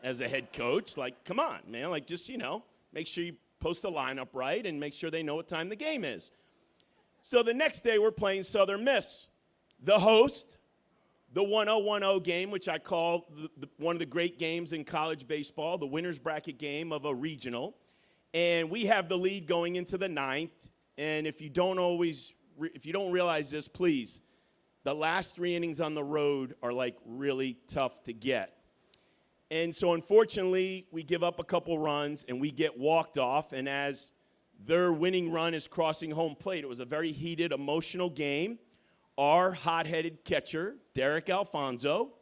as a head coach. Like, come on, man. Like, just, you know, make sure you post the lineup right and make sure they know what time the game is. So the next day, we're playing Southern Miss. The host, the 1-0-1-0 game, which I call one of the great games in college baseball, the winner's bracket game of a regional. And we have the lead going into the 9th. And if you don't realize this, please, the last 3 innings on the road are like really tough to get. And so unfortunately, we give up a couple runs and we get walked off. And as their winning run is crossing home plate, it was a very heated, emotional game. Our hot-headed catcher, Derek Alfonso,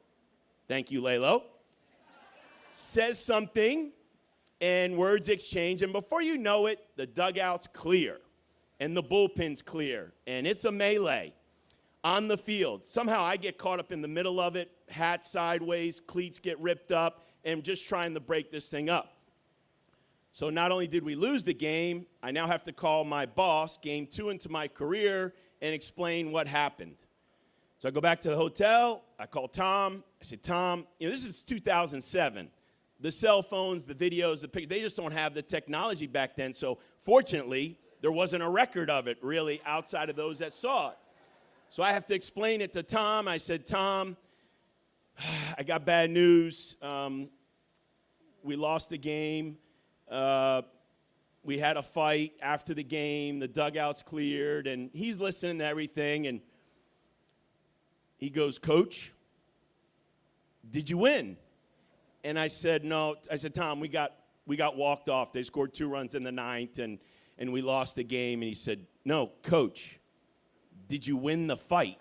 thank you, Lalo, says something and words exchange. And before you know it, the dugout's clear. and the bullpen's clear, and it's a melee on the field. Somehow I get caught up in the middle of it, hat sideways, cleats get ripped up, and just trying to break this thing up. So not only did we lose the game, I now have to call my boss, game 2 into my career, and explain what happened. So I go back to the hotel, I call Tom, I said, Tom, this is 2007. The cell phones, the videos, the pictures, they just don't have the technology back then. So fortunately, there wasn't a record of it really outside of those that saw it. So I have to explain it to Tom. I said, Tom, I got bad news. We lost the game. We had a fight after the game. The dugout's cleared, and he's listening to everything, and he goes, Coach, did you win? And I said, no. I said, Tom, we got walked off. They scored 2 runs in the 9th, and we lost the game. And he said, no, Coach, did you win the fight?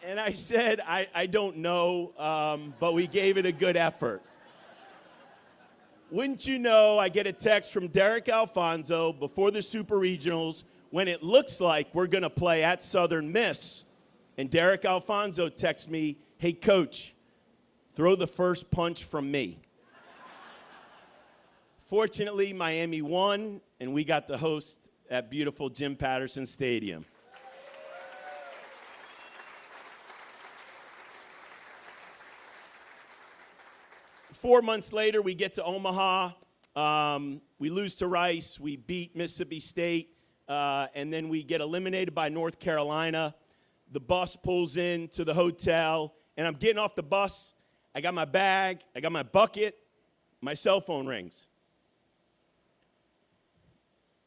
And I said, I don't know, but we gave it a good effort. Wouldn't you know, I get a text from Derek Alfonso before the Super Regionals when it looks like we're going to play at Southern Miss. And Derek Alfonso texts me, hey, Coach, throw the first punch from me. Fortunately, Miami won, and we got to host at beautiful Jim Patterson Stadium. Four months later, we get to Omaha. We lose to Rice. We beat Mississippi State. And then we get eliminated by North Carolina. The bus pulls in to the hotel, and I'm getting off the bus. I got my bag. I got my bucket. My cell phone rings.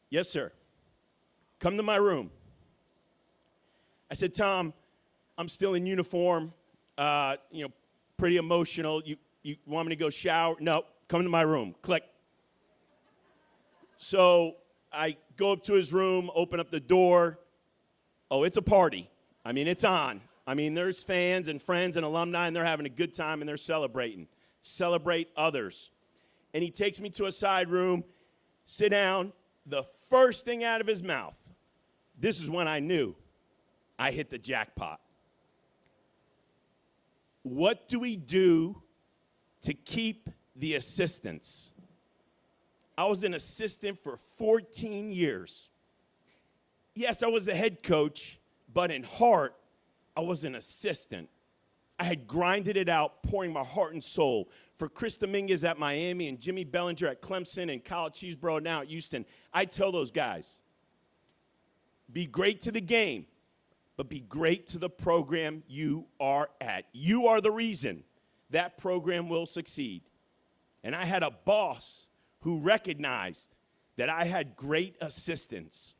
Yes, sir. Come to my room. I said, Tom, I'm still in uniform, pretty emotional. You want me to go shower? No, come to my room. Click. So I go up to his room, open up the door. Oh, it's a party. I mean, it's on. I mean, there's fans and friends and alumni, and they're having a good time, and they're celebrating. Celebrate others. And he takes me to a side room, sit down. The first thing out of his mouth, this is when I knew I hit the jackpot. What do we do to keep the assistants? I was an assistant for 14 years. Yes, I was the head coach, but in heart, I was an assistant. I had grinded it out, pouring my heart and soul for Chris Dominguez at Miami and Jimmy Bellinger at Clemson and Kyle Cheeseborough now at Houston. I tell those guys, be great to the game, but be great to the program you are at. You are the reason that program will succeed. And I had a boss who recognized that I had great assistants.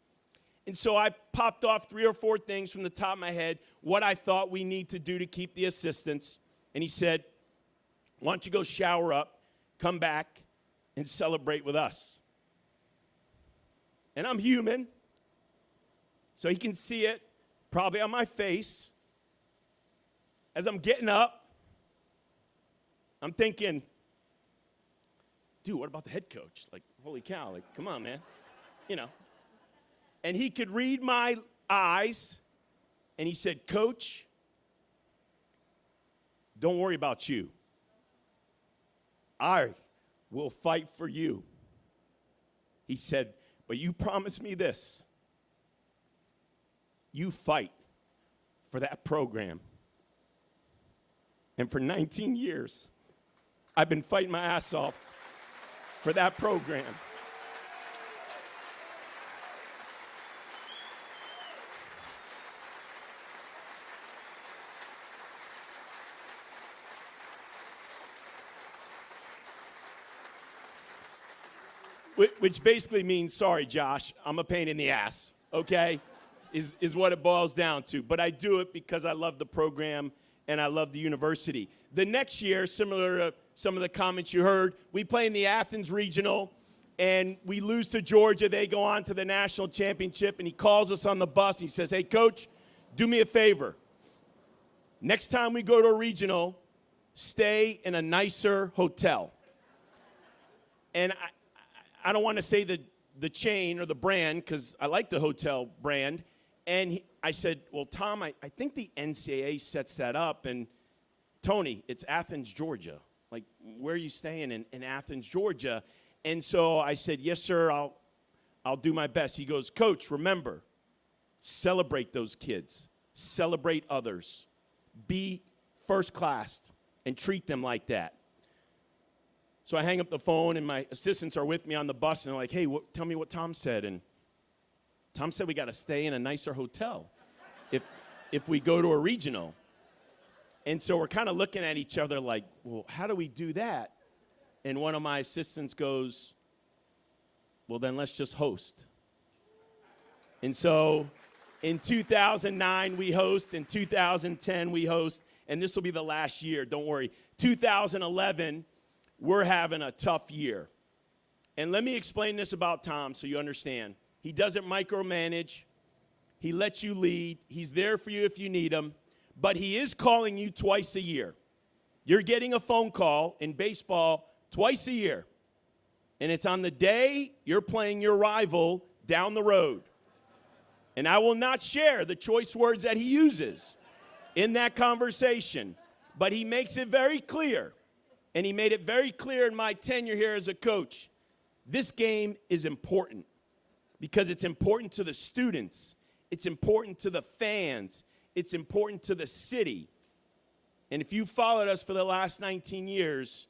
And so I popped off 3 or 4 things from the top of my head, what I thought we need to do to keep the assistants. And he said, why don't you go shower up, come back, and celebrate with us? And I'm human, so he can see it probably on my face. As I'm getting up, I'm thinking, dude, what about the head coach? Like, holy cow, like, come on, man. And he could read my eyes, and he said, Coach, don't worry about you. I will fight for you. He said, but you promise me this. You fight for that program. And for 19 years, I've been fighting my ass off for that program. Which basically means, sorry, Josh, I'm a pain in the ass, okay, is what it boils down to. But I do it because I love the program and I love the university. The next year, similar to some of the comments you heard, we play in the Athens Regional, and we lose to Georgia. They go on to the national championship, and he calls us on the bus. He says, hey, Coach, do me a favor. Next time we go to a regional, stay in a nicer hotel. And I don't want to say the chain or the brand because I like the hotel brand. And I said, well, Tom, I think the NCAA sets that up. And Tony, it's Athens, Georgia. Like, where are you staying? In Athens, Georgia. And so I said, yes, sir, I'll do my best. He goes, Coach, remember, celebrate those kids. Celebrate others. Be first class and treat them like that. So I hang up the phone, and my assistants are with me on the bus, and they're like, hey, tell me what Tom said. And Tom said we got to stay in a nicer hotel if we go to a regional. And so we're kind of looking at each other like, well, how do we do that? And one of my assistants goes, well, then let's just host. And so in 2009, we host. In 2010, we host. And this will be the last year, don't worry. 2011, we're having a tough year. And let me explain this about Tom so you understand. He doesn't micromanage. He lets you lead. He's there for you if you need him. But he is calling you twice a year. You're getting a phone call in baseball twice a year. And it's on the day you're playing your rival down the road. And I will not share the choice words that he uses in that conversation. But he makes it very clear. And he made it very clear in my tenure here as a coach. This game is important because it's important to the students. It's important to the fans. It's important to the city. And if you followed us for the last 19 years,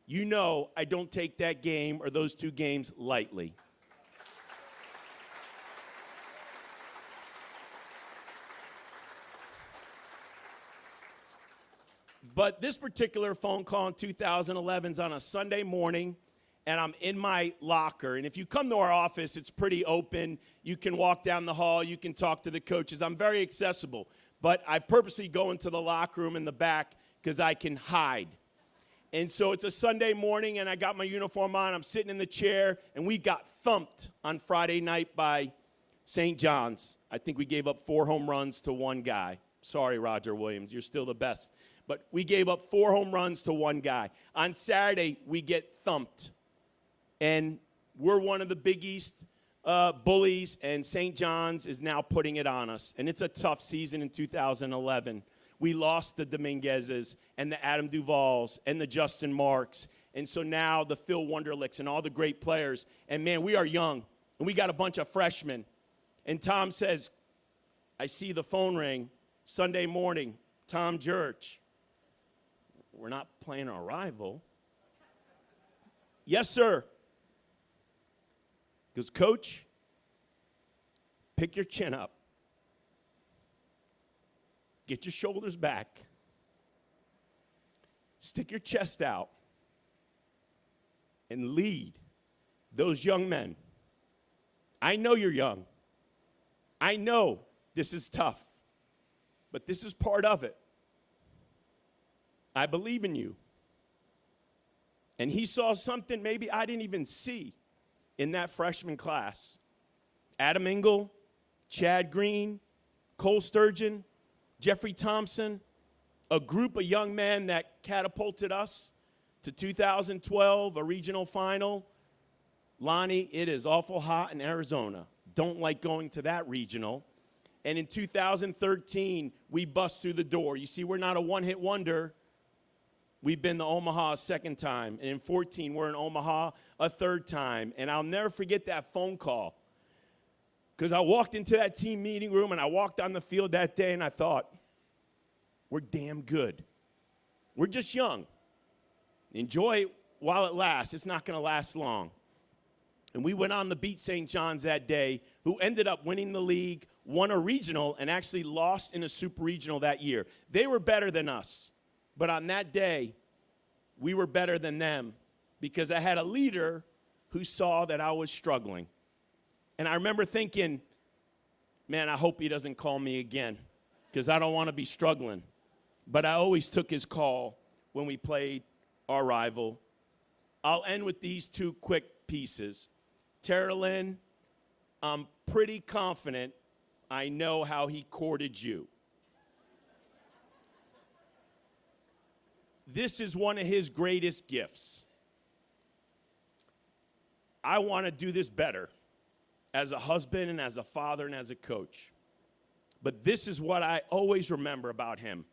you know I don't take that game or those two games lightly. But this particular phone call in 2011 is on a Sunday morning, and I'm in my locker. And if you come to our office, it's pretty open. You can walk down the hall. You can talk to the coaches. I'm very accessible. But I purposely go into the locker room in the back because I can hide. And so it's a Sunday morning, and I got my uniform on. I'm sitting in the chair, and we got thumped on Friday night by St. John's. I think we gave up 4 home runs to one guy. Sorry, Roger Williams. You're still the best. But we gave up 4 home runs to one guy. On Saturday, we get thumped. And we're one of the Big East bullies, and St. John's is now putting it on us. And it's a tough season in 2011. We lost the Dominguezes and the Adam Duvals and the Justin Marks. And so now the Phil Wunderlichs and all the great players. And, man, we are young, and we got a bunch of freshmen. And Tom says, I see the phone ring Sunday morning, Tom Jurich. We're not playing our rival. Yes, sir. He goes, Coach, pick your chin up. Get your shoulders back. Stick your chest out. And lead those young men. I know you're young. I know this is tough. But this is part of it. I believe in you. And he saw something maybe I didn't even see in that freshman class. Adam Engel, Chad Green, Cole Sturgeon, Jeffrey Thompson, a group of young men that catapulted us to 2012, a regional final. Lonnie, it is awful hot in Arizona. Don't like going to that regional. And in 2013, we bust through the door. You see, we're not a one-hit wonder. We've been to Omaha a second time. And in 14, we're in Omaha a third time. And I'll never forget that phone call. Because I walked into that team meeting room, and I walked on the field that day, and I thought, we're damn good. We're just young. Enjoy it while it lasts. It's not going to last long. And we went on to beat St. John's that day, who ended up winning the league, won a regional, and actually lost in a super regional that year. They were better than us. But on that day, we were better than them because I had a leader who saw that I was struggling. And I remember thinking, man, I hope he doesn't call me again because I don't want to be struggling. But I always took his call when we played our rival. I'll end with these 2 quick pieces. Tara Lynn, I'm pretty confident I know how he courted you. This is one of his greatest gifts. I want to do this better as a husband and as a father and as a coach. But this is what I always remember about him.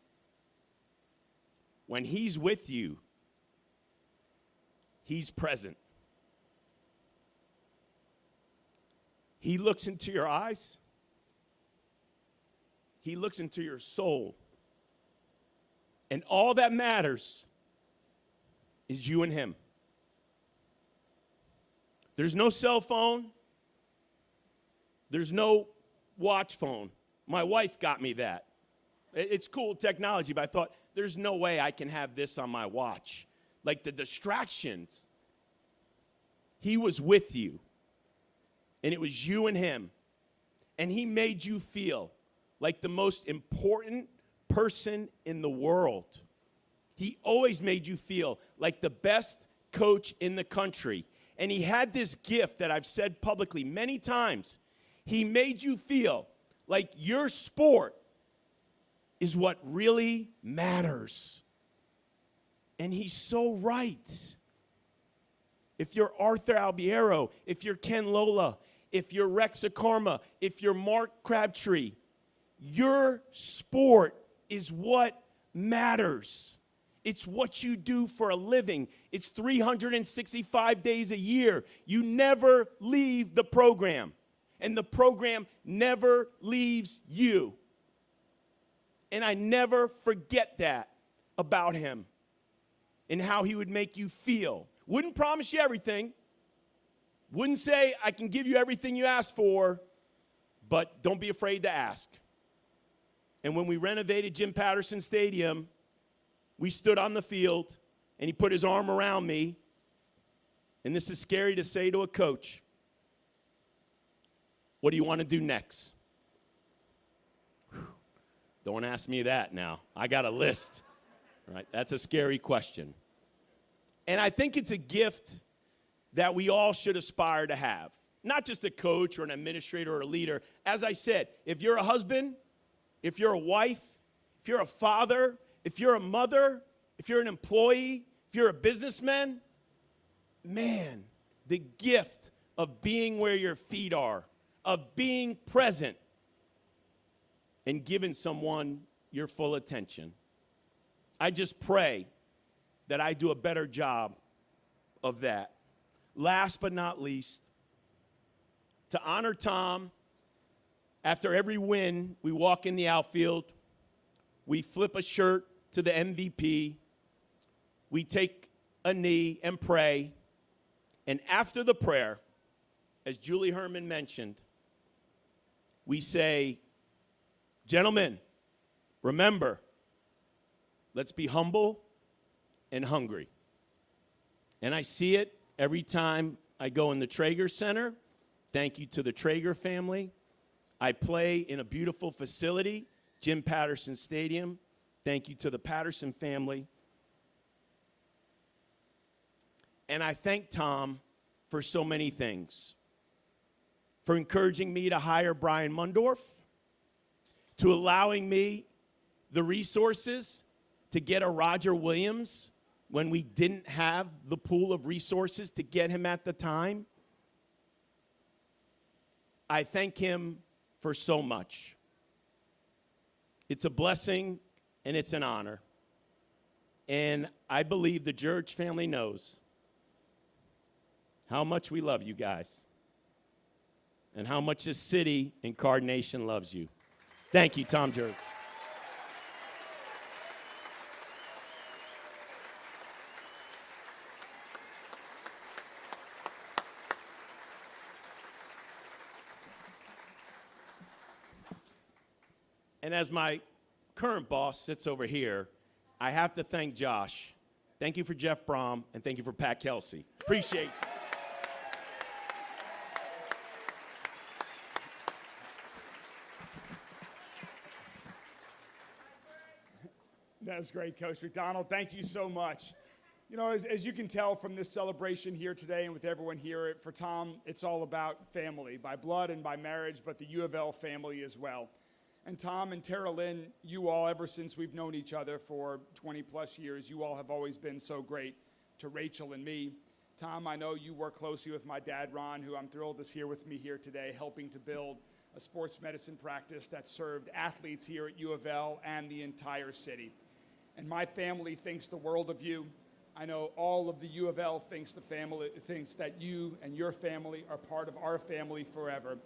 When he's with you, he's present. He looks into your eyes. He looks into your soul. And all that matters is you and him. There's no cell phone. There's no watch phone. My wife got me that. It's cool technology, but I thought, there's no way I can have this on my watch. Like the distractions. He was with you. And it was you and him. And he made you feel like the most important person in the world. He always made you feel like the best coach in the country. And he had this gift that I've said publicly many times. He made you feel like your sport is what really matters. And he's so right. If you're Arthur Albiero, if you're Ken Lola, if you're Rex Akarma, if you're Mark Crabtree, your sport is what matters. It's what you do for a living. It's 365 days a year. You never leave the program, and the program never leaves you. And I never forget that about him and how he would make you feel. Wouldn't promise you everything. Wouldn't say, I can give you everything you ask for, but don't be afraid to ask. And when we renovated Jim Patterson Stadium, we stood on the field, and he put his arm around me. And this is scary to say to a coach. What do you want to do next? Whew. Don't ask me that now. I got a list. Right? That's a scary question. And I think it's a gift that we all should aspire to have. Not just a coach or an administrator or a leader. As I said, if you're a husband, if you're a wife, if you're a father, if you're a mother, if you're an employee, if you're a businessman, man, the gift of being where your feet are, of being present and giving someone your full attention. I just pray that I do a better job of that. Last but not least, to honor Tom, after every win, we walk in the outfield, we flip a shirt to the MVP, we take a knee and pray, and after the prayer, as Julie Herman mentioned, we say, gentlemen, remember, let's be humble and hungry. And I see it every time I go in the Traeger Center. Thank you to the Traeger family. I play in a beautiful facility, Jim Patterson Stadium. Thank you to the Patterson family. And I thank Tom for so many things. For encouraging me to hire Brian Mundorf, to allowing me the resources to get a Roger Williams when we didn't have the pool of resources to get him at the time. I thank him for so much. It's a blessing and it's an honor. And I believe the Jurich family knows how much we love you guys and how much this city and Card Nation loves you. Thank you, Tom Jurich. And as my current boss sits over here, I have to thank Josh. Thank you for Jeff Brom, and thank you for Pat Kelsey. Appreciate it. That's great, Coach McDonald. Thank you so much. You know, as you can tell from this celebration here today and with everyone here, for Tom, it's all about family, by blood and by marriage, but the U of L family as well. And Tom and Tara Lynn, you all, ever since we've known each other for 20 plus years, you all have always been so great to Rachel and me, Tom, I know you work closely with my dad, Ron, who I'm thrilled is here with me here today, helping to build a sports medicine practice that served athletes here at U of L and the entire city. And my family thinks the world of you. I know all of the U of L thinks that you and your family are part of our family forever.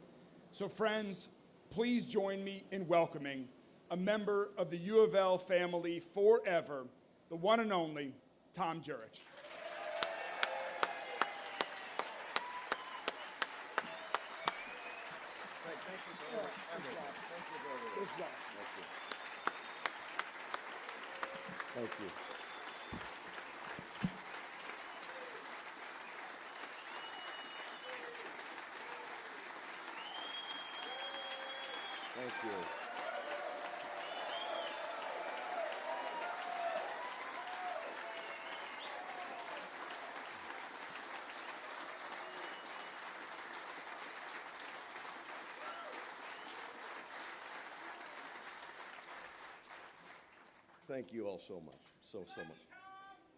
So friends, please join me in welcoming a member of the U of L family forever, the one and only Tom Jurich. Thank you. Thank you. Thank you all so much, so much.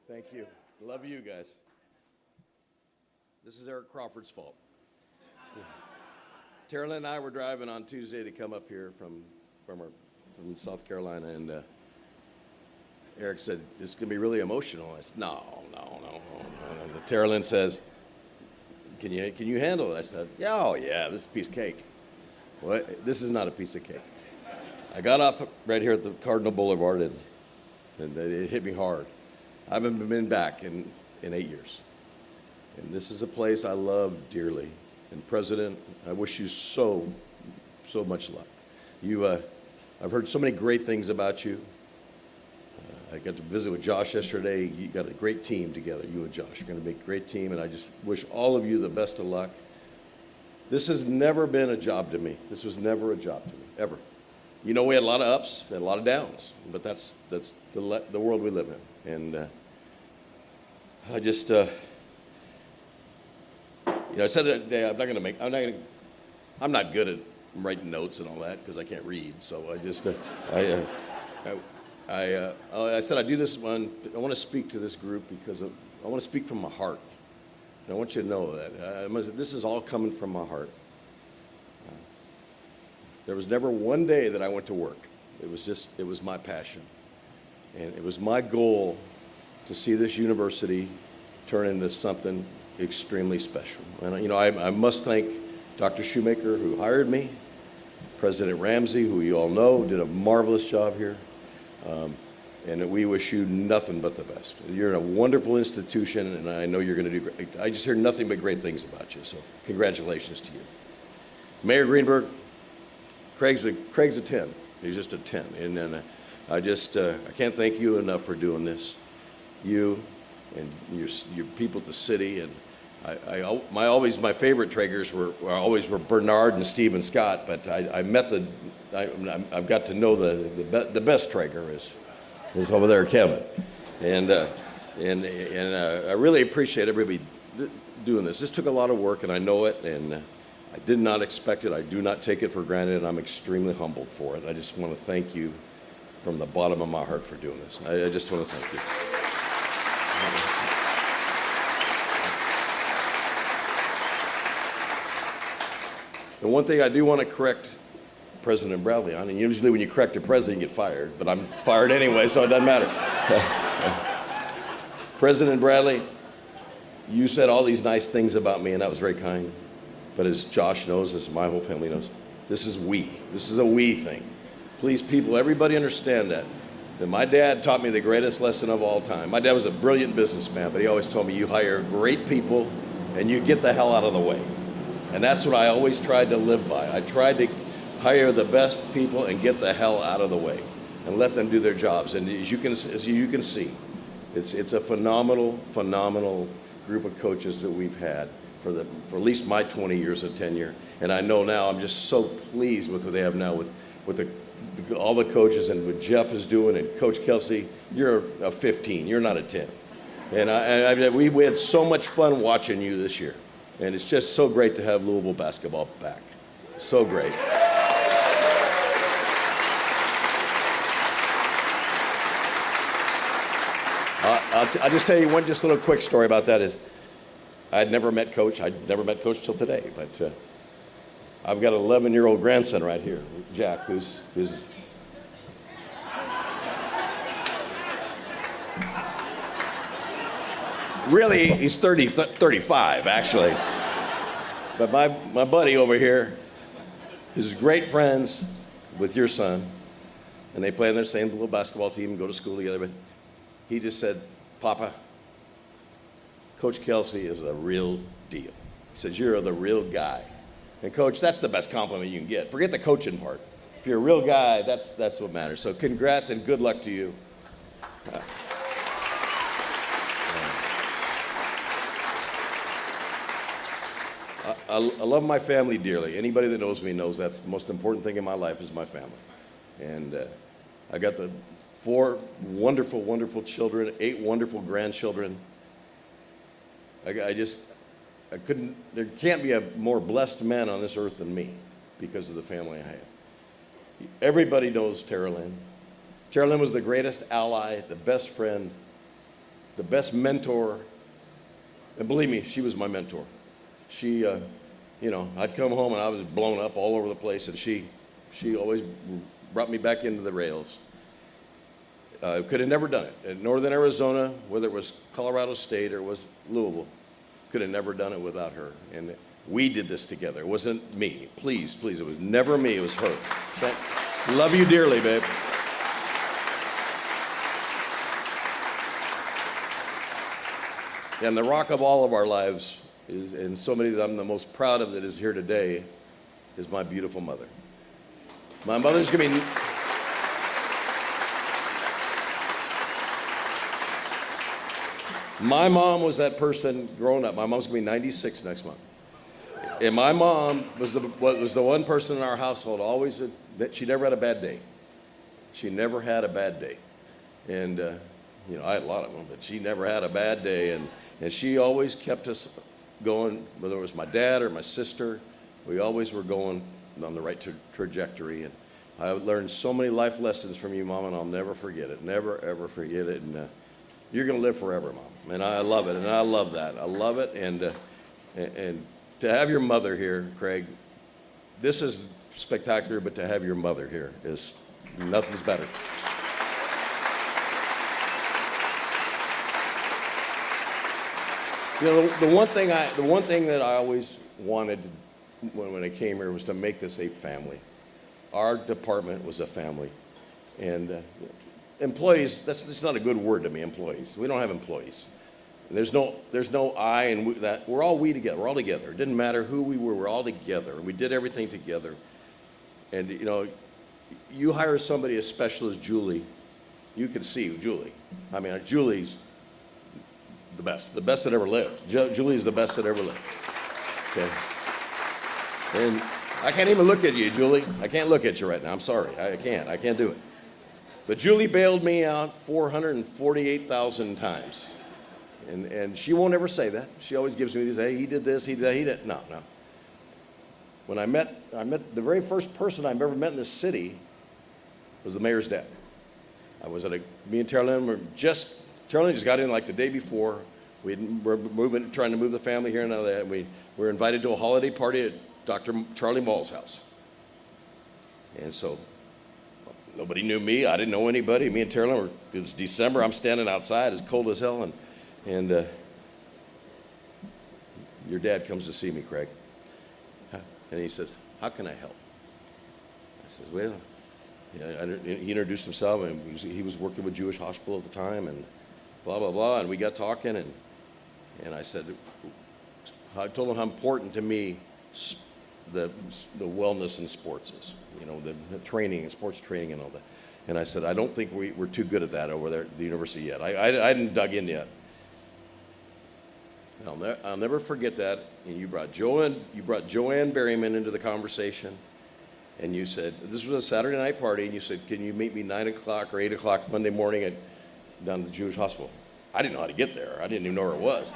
Thank you. Love you guys. This is Eric Crawford's fault. Terrell and I were driving on Tuesday to come up here from South Carolina, and Eric said, "This is going to be really emotional." I said, No. And Terrell says, Can you handle it? I said, yeah, this is a piece of cake. Well, this is not a piece of cake. I got off right here at the Cardinal Boulevard, and it hit me hard. I haven't been back in 8 years. And this is a place I love dearly. And President, I wish you so much luck. I've heard so many great things about you. I got to visit with Josh yesterday. You got a great team together, you and Josh. You're going to make a great team, and I just wish all of you the best of luck. This has never been a job to me. This was never a job to me, ever. You know, we had a lot of ups and a lot of downs, but that's the world we live in. And I just, I said that day, I'm not good at writing notes and all that because I can't read. So I just, I said I do this when I want to speak to this group because I want to speak from my heart. And I want you to know that this is all coming from my heart. There was never one day that I went to work. It was my passion. And it was my goal to see this university turn into something extremely special. And, I must thank Dr. Shoemaker, who hired me, President Ramsey, who you all know, did a marvelous job here. And we wish you nothing but the best. You're in a wonderful institution, and I know you're going to do great. I just hear nothing but great things about you, so congratulations to you. Mayor Greenberg, Craig's a 10. He's just a 10. And then I can't thank you enough for doing this. You and your people at the city. And my favorite Traegers were Bernard and Steve and Scott, but I've got to know the best Traeger is over there, Kevin. And I really appreciate everybody doing this. This took a lot of work, and I know it, and I did not expect it. I do not take it for granted, and I'm extremely humbled for it. I just want to thank you from the bottom of my heart for doing this. I just want to thank you. The one thing I do want to correct President Bradley on, and usually when you correct a president, you get fired, but I'm fired anyway, so it doesn't matter. President Bradley, you said all these nice things about me, and that was very kind. But as Josh knows, as my whole family knows, this is we. This is a we thing. Please, people, everybody understand that my dad taught me the greatest lesson of all time. My dad was a brilliant businessman, but he always told me, you hire great people, and you get the hell out of the way. And that's what I always tried to live by. I tried to hire the best people and get the hell out of the way and let them do their jobs. And as you can see, it's a phenomenal group of coaches that we've had for at least my 20 years of tenure. And I know now I'm just so pleased with what they have now with all the coaches and what Jeff is doing, and Coach Kelsey, you're a 15, you're not a 10. And we had so much fun watching you this year. And it's just so great to have Louisville basketball back. So great. I'll just tell you one little quick story about that is, I'd never met Coach. I'd never met Coach till today, but I've got an 11-year-old grandson right here, Jack, who's really, he's 35, actually. But my buddy over here is great friends with your son, and they play on their same little basketball team and go to school together. But he just said, Papa, Coach Kelsey is a real deal. He says, you're the real guy. And Coach, that's the best compliment you can get. Forget the coaching part. If you're a real guy, that's what matters. So congrats and good luck to you. I love my family dearly. Anybody that knows me knows that's the most important thing in my life is my family. And I got the 4 wonderful, wonderful children, 8 wonderful grandchildren. I couldn't, there can't be a more blessed man on this earth than me because of the family I have. Everybody knows Tara Lynn. Tara Lynn was the greatest ally, the best friend, the best mentor. And believe me, she was my mentor. She, you know, I'd come home and I was blown up all over the place, and she always brought me back into the rails. Could have never done it. In Northern Arizona, whether it was Colorado State or it was Louisville, could have never done it without her. And we did this together. It wasn't me. Please, please, it was never me. It was her. Love you dearly, babe. And the rock of all of our lives is, and somebody that I'm the most proud of that is here today, is my beautiful mother. My mother's going to be... My mom was that person growing up. My mom's going to be 96 next month. And my mom was the one person in our household always, that she never had a bad day. She never had a bad day. And, you know, I had a lot of them, but she never had a bad day. And she always kept us going, whether it was my dad or my sister, we always were going on the right trajectory. And I learned so many life lessons from you, Mom, and I'll never forget it. Never, ever forget it. And you're going to live forever, Mom. And I love it, and I love that. I love it, and to have your mother here, Craig, this is spectacular, but to have your mother here is nothing's better. You know, the one thing that I always wanted when I came here was to make this a family. Our department was a family, and employees, that's not a good word to me, employees. We don't have employees. There's no I and we, that. We're all we together. We're all together. It didn't matter who we were. We're all together. And we did everything together. And, you know, you hire somebody as special as Julie, you can see Julie. I mean, Julie's the best that ever lived. Julie's the best that ever lived. Okay. And I can't even look at you, Julie. I can't look at you right now. I'm sorry. I can't do it. But Julie bailed me out 448,000 times. And she won't ever say that. She always gives me these, hey, he did this, he did that, he did. No. When I met the very first person I've ever met in this city was the mayor's dad. I was at me and Tara Lynn just got in like the day before. We're trying to move the family here and all that. We were invited to a holiday party at Dr. Charlie Mall's house. And so nobody knew me. I didn't know anybody. Me and Tara Lynn it was December. I'm standing outside. It's cold as hell. And your dad comes to see me, Craig. And he says, how can I help? I says, well, yeah, he introduced himself, and he was working with Jewish Hospital at the time, and blah, blah, blah. And we got talking, and I said, I told him how important to me the wellness in sports is, you know, the training and sports training and all that. And I said, I don't think we're too good at that over there at the university yet. I hadn't dug in yet. I'll never forget that. And you brought Joanne Berryman into the conversation, and you said, this was a Saturday night party, and you said, can you meet me 9 o'clock or 8 o'clock Monday morning down at the Jewish Hospital? I didn't know how to get there. I didn't even know where it was.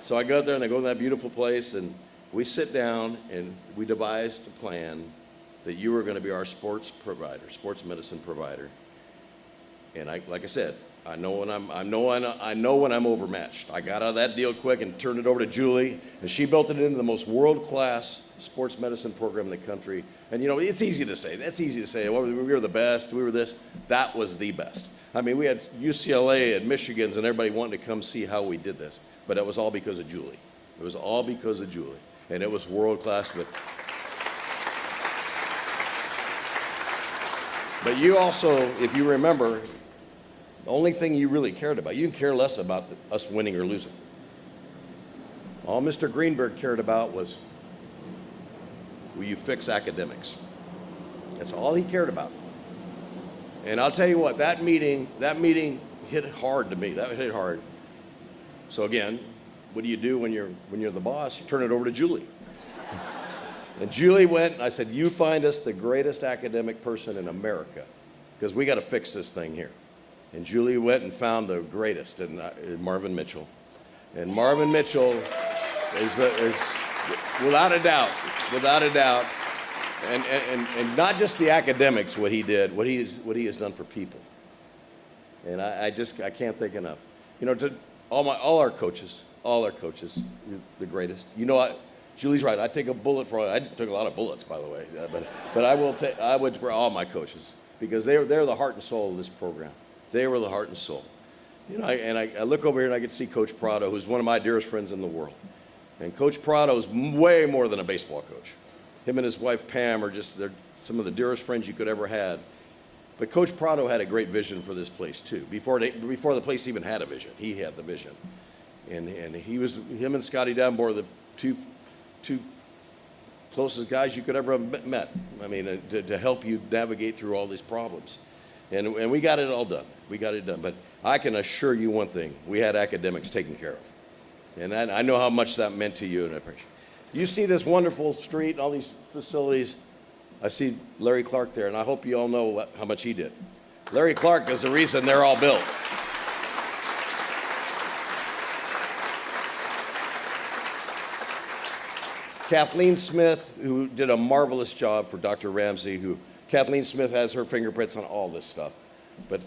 So I got there, and I go to that beautiful place, and we sit down, and we devised a plan that you were going to be our sports medicine provider. And like I said, I know when I'm overmatched. I got out of that deal quick and turned it over to Julie, and she built it into the most world-class sports medicine program in the country. And it's easy to say. That's easy to say. Well, we were the best. We were this. That was the best. I mean, we had UCLA and Michigan's and everybody wanting to come see how we did this. But it was all because of Julie. It was all because of Julie. And it was world-class. But you also, if you remember, the only thing you really cared about, you didn't care less about us winning or losing. All Mr. Greenberg cared about was, will you fix academics? That's all he cared about. And I'll tell you what, that meeting hit hard to me. That hit hard. So again, what do you do when you're the boss? You turn it over to Julie. And Julie went, and I said, you find us the greatest academic person in America, because we got to fix this thing here. And Julie went and found the greatest, and Marvin Mitchell. And Marvin Mitchell is without a doubt, and not just the academics, what he did, what he has done for people. And I can't think enough. To all our coaches, the greatest. Julie's right. I take a bullet for. I took a lot of bullets, by the way, but I would for all my coaches, because they're the heart and soul of this program. They were the heart and soul. I look over here and I get to see Coach Prado, who's one of my dearest friends in the world. And Coach Prado is way more than a baseball coach. Him and his wife Pam they're some of the dearest friends you could ever had. But Coach Prado had a great vision for this place too. Before the place even had a vision, he had the vision. And him and Scotty Dunmore were the two closest guys you could ever have met. I mean, to help you navigate through all these problems. And we got it all done. We got it done. But I can assure you one thing: we had academics taken care of. And I know how much that meant to you, and I appreciate it. You see this wonderful street and all these facilities. I see Larry Clark there, and I hope you all know how much he did. Larry Clark is the reason they're all built. Kathleen Smith, who did a marvelous job for Dr. Ramsey, Kathleen Smith has her fingerprints on all this stuff. But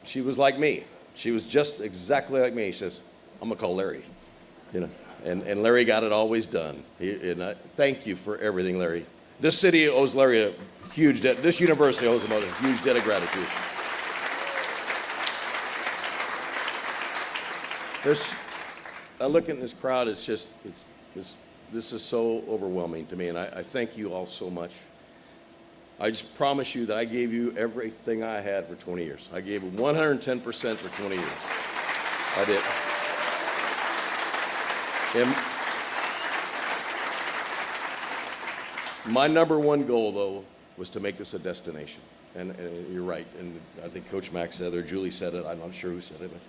she was like me. She was just exactly like me. She says, I'm gonna call Larry. And Larry got it always done. Thank you for everything, Larry. This city owes Larry a huge debt. This university owes him a huge debt of gratitude. I look at this crowd, this is so overwhelming to me, and I thank you all so much. I just promise you that I gave you everything I had for 20 years. I gave 110% for 20 years. I did. And my number one goal, though, was to make this a destination. And you're right, and I think Coach Mack said it, or Julie said it, I'm not sure who said it, but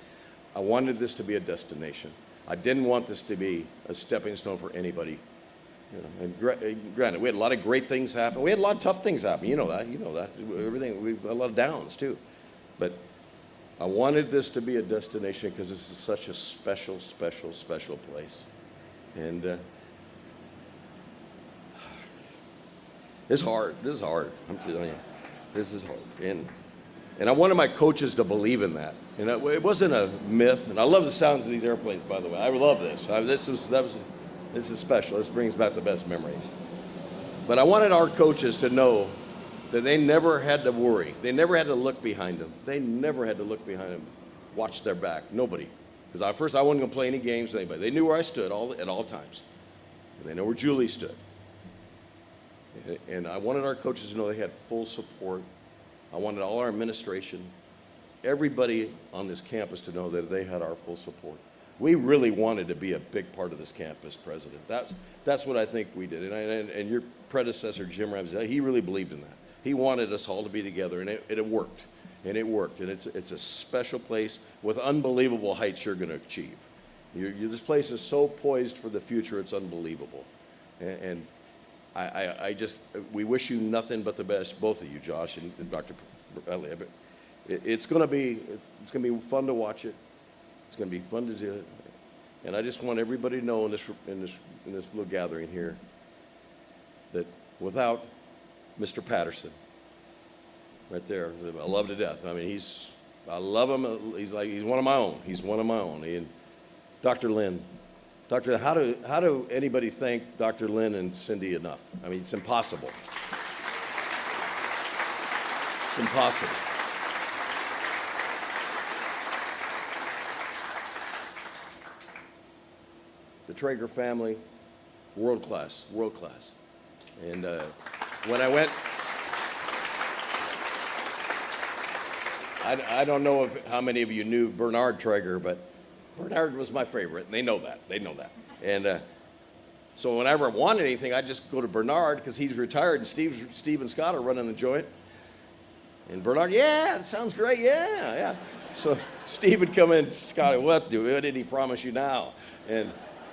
I wanted this to be a destination. I didn't want this to be a stepping stone for anybody. And granted, we had a lot of great things happen. We had a lot of tough things happen. You know that. Everything. We had a lot of downs too. But I wanted this to be a destination because this is such a special, special, special place. And it's hard. This is hard. I'm telling you, this is hard. And I wanted my coaches to believe in that. And it wasn't a myth. And I love the sounds of these airplanes, by the way. I love this. This is special. This brings back the best memories. But I wanted our coaches to know that they never had to worry. They never had to look behind them. They never had to look behind them, watch their back. Nobody. Because at first I wasn't going to play any games with anybody. They knew where I stood at all times. And they know where Julie stood. And I wanted our coaches to know they had full support. I wanted all our administration, everybody on this campus to know that they had our full support. We really wanted to be a big part of this campus, President. That's what I think we did. And your predecessor, Jim Ramsey, he really believed in that. He wanted us all to be together, and it worked. And it worked. And it's a special place with unbelievable heights you're going to achieve. This place is so poised for the future, it's unbelievable. And we wish you nothing but the best, both of you, Josh and Dr. Bradley. It's going to be fun to watch it. It's going to be fun to do it. And I just want everybody to know in this little gathering here that without Mr. Patterson, right there, I love to death. I mean, I love him. He's one of my own. He's one of my own. And Dr. Lynn, how do anybody thank Dr. Lynn and Cindy enough? I mean, it's impossible. It's impossible. The Traeger family, world class, world class. And when I went, I don't know how many of you knew Bernard Traeger, but Bernard was my favorite, and they know that. They know that. And so whenever I wanted anything, I'd just go to Bernard because he's retired, and Steve and Scott are running the joint. And Bernard, yeah, that sounds great, yeah. So Steve would come in, Scott, what did he promise you now?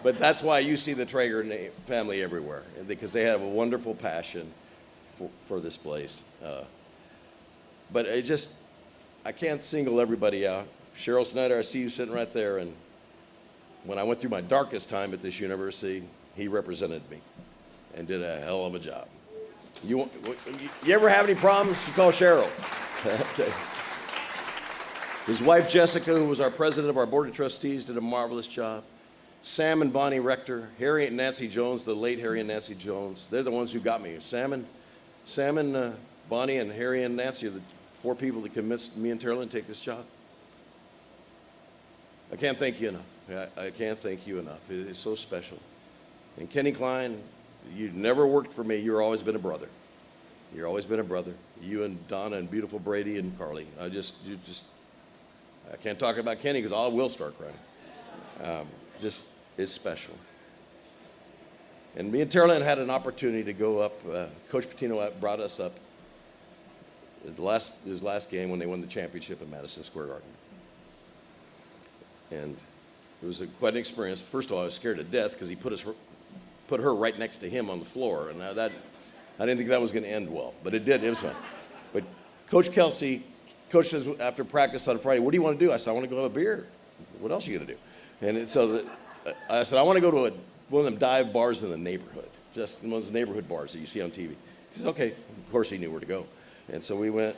But that's why you see the Traeger family everywhere, because they have a wonderful passion for this place. But I can't single everybody out. Cheryl Snyder, I see you sitting right there, and when I went through my darkest time at this university, he represented me and did a hell of a job. You ever have any problems, you call Cheryl. His wife, Jessica, who was our president of our board of trustees, did a marvelous job. Sam and Bonnie Rector, Harry and Nancy Jones, the late Harry and Nancy Jones, they're the ones who got me. Sam and Bonnie and Harry and Nancy are the 4 people that convinced me and Terrell to take this job. I can't thank you enough. I can't thank you enough. It is so special. And Kenny Klein, you never worked for me. You've always been a brother. You've always been a brother. You and Donna and beautiful Brady and Carly. I can't talk about Kenny because I will start crying. It's special. And me and Terrell had an opportunity to go up. Coach Pitino brought us up his last game when they won the championship at Madison Square Garden. And it was quite an experience. First of all, I was scared to death because he put her right next to him on the floor, and I didn't think that was going to end well, but it did. It was fun. But Coach says after practice on Friday, "What do you want to do?" I said, "I want to go have a beer." "What else are you going to do?" And I said, "I want to go to one of them dive bars in the neighborhood, just one of those neighborhood bars that you see on TV." He said, "Okay." Of course, he knew where to go. And so we went,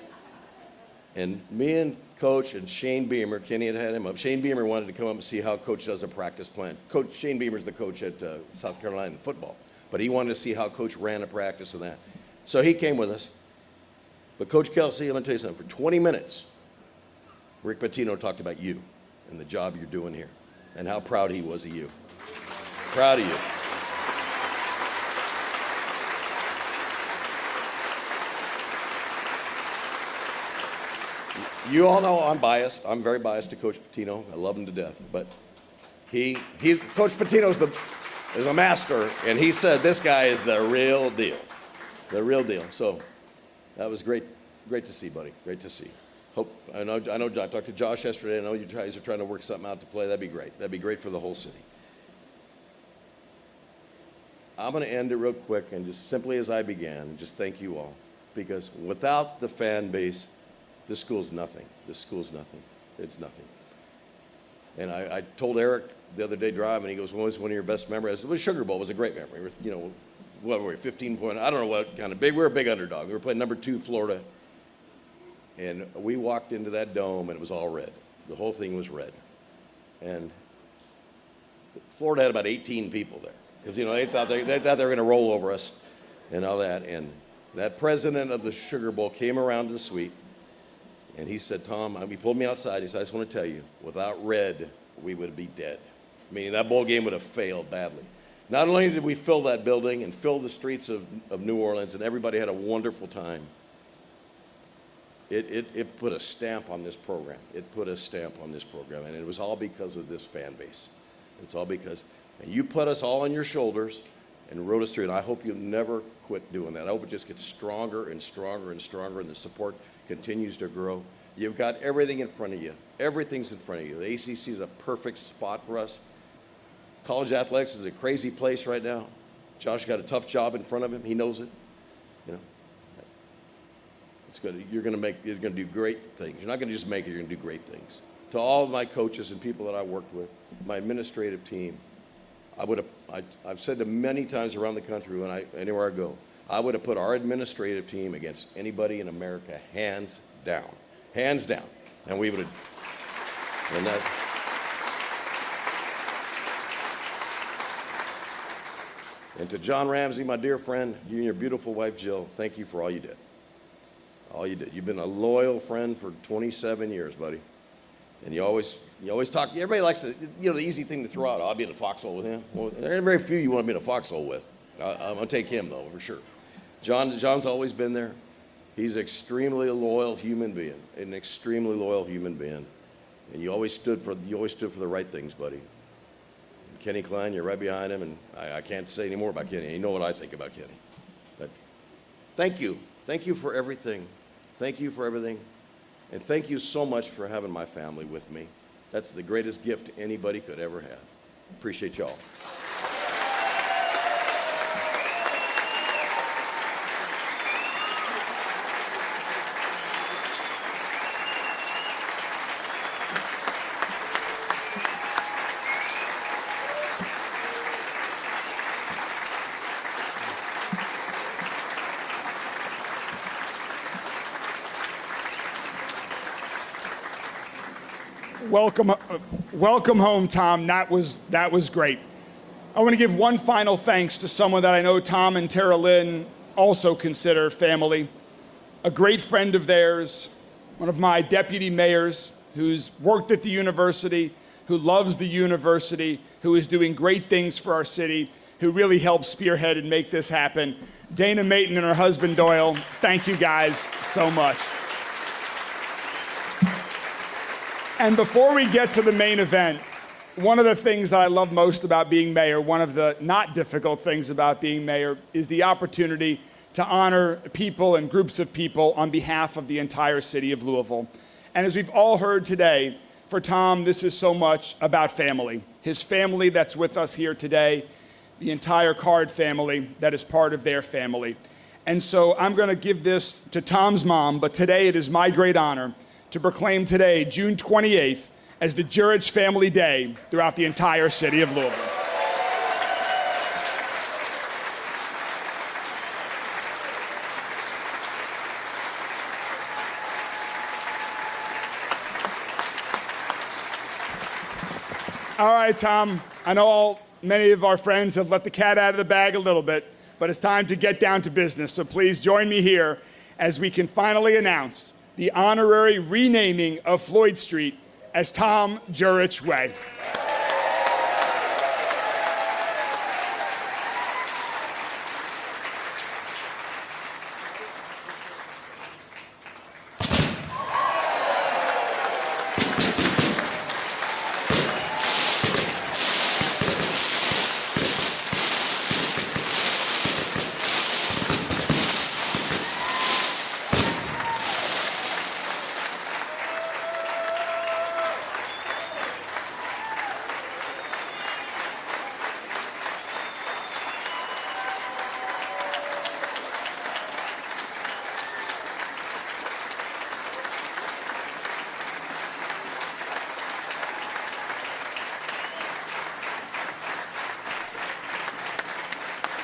and me and Coach and Shane Beamer, Kenny had him up. Shane Beamer wanted to come up and see how Coach does a practice plan. Shane Beamer's the coach at South Carolina in football, but he wanted to see how Coach ran a practice and that. So he came with us. But Coach Kelsey, I'm going to tell you something. For 20 minutes, Rick Pitino talked about you and the job you're doing here and how proud he was of you. Proud of you. You all know I'm biased. I'm very biased to Coach Pitino. I love him to death. But Coach Pitino is a master, and he said this guy is the real deal. The real deal. So that was great to see, buddy. Great to see. I know. I talked to Josh yesterday. I know you guys are trying to work something out to play. That'd be great. That'd be great for the whole city. I'm going to end it real quick and just simply as I began, just thank you all. Because without the fan base, this school's nothing. This school's nothing. It's nothing. And I told Eric the other day driving, he goes, "What was one of your best memories?" It was Sugar Bowl. It was a great memory. You know, what were we, 15 point? I don't know what kind of big. We were a big underdog. We were playing number 2 Florida. And we walked into that dome, and it was all red. The whole thing was red. And Florida had about 18 people there. Because, you know, they thought they were going to roll over us and all that. And that president of the Sugar Bowl came around to the suite. And he said, "Tom," he pulled me outside. He said, "I just want to tell you, without red, we would be dead." Meaning that bowl game would have failed badly. Not only did we fill that building and fill the streets of New Orleans, and everybody had a wonderful time, it put a stamp on this program. It put a stamp on this program, and it was all because of this fan base. It's all because, and you put us all on your shoulders and rode us through, and I hope you'll never quit doing that. I hope it just gets stronger and stronger and stronger, and the support continues to grow. You've got everything in front of you. Everything's in front of you. The ACC is a perfect spot for us. College athletics is a crazy place right now. Josh got a tough job in front of him. He knows it. You know, it's good. You're going to do great things. You're not going to just make it. You're going to do great things. To all of my coaches and people that I worked with, my administrative team, I've said to many times around the country anywhere I go, I would have put our administrative team against anybody in America, hands down. Hands down. And we would have, and that. And to John Ramsey, my dear friend, you and your beautiful wife, Jill, thank you for all you did. All you did. You've been a loyal friend for 27 years, buddy. And you always talk, everybody likes to, the easy thing to throw out, I'll be in a foxhole with him. Well, there are very few you want to be in a foxhole with. I'm going to take him, though, for sure. John's always been there. He's an extremely loyal human being, And you always stood for the right things, buddy. Kenny Klein, you're right behind him, and I can't say any more about Kenny. You know what I think about Kenny. But thank you. Thank you for everything. Thank you for everything. And thank you so much for having my family with me. That's the greatest gift anybody could ever have. Appreciate y'all. Welcome home, Tom. That was great. I want to give one final thanks to someone that I know Tom and Tara Lynn also consider family. A great friend of theirs, one of my deputy mayors who's worked at the university, who loves the university, who is doing great things for our city, who really helped spearhead and make this happen. Dana Mayton and her husband Doyle, thank you guys so much. And before we get to the main event, one of the things that I love most about being mayor, one of the not difficult things about being mayor, is the opportunity to honor people and groups of people on behalf of the entire city of Louisville. And as we've all heard today, for Tom, this is so much about family. His family that's with us here today, the entire Card family that is part of their family. And so I'm going to give this to Tom's mom, but today it is my great honor to proclaim today, June 28th, as the Jurich Family Day throughout the entire city of Louisville. All right, Tom, I know many of our friends have let the cat out of the bag a little bit, but it's time to get down to business. So please join me here as we can finally announce the honorary renaming of Floyd Street as Tom Jurich Way.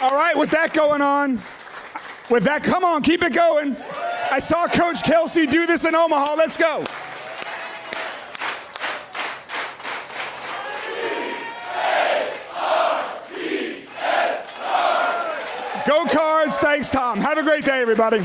All right, with that going on, come on, keep it going. I saw Coach Kelsey do this in Omaha. Let's go. Go Cards. Thanks, Tom. Have a great day, everybody.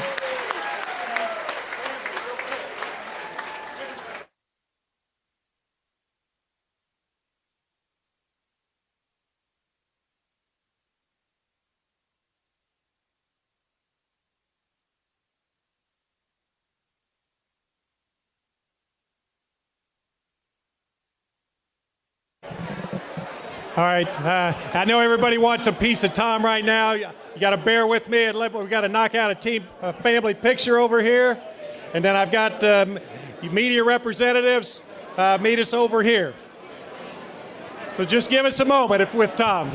All right, I know everybody wants a piece of Tom right now. You got to bear with me, and we've got to knock out a family picture over here. And then I've got media representatives meet us over here. So just give us a moment with Tom.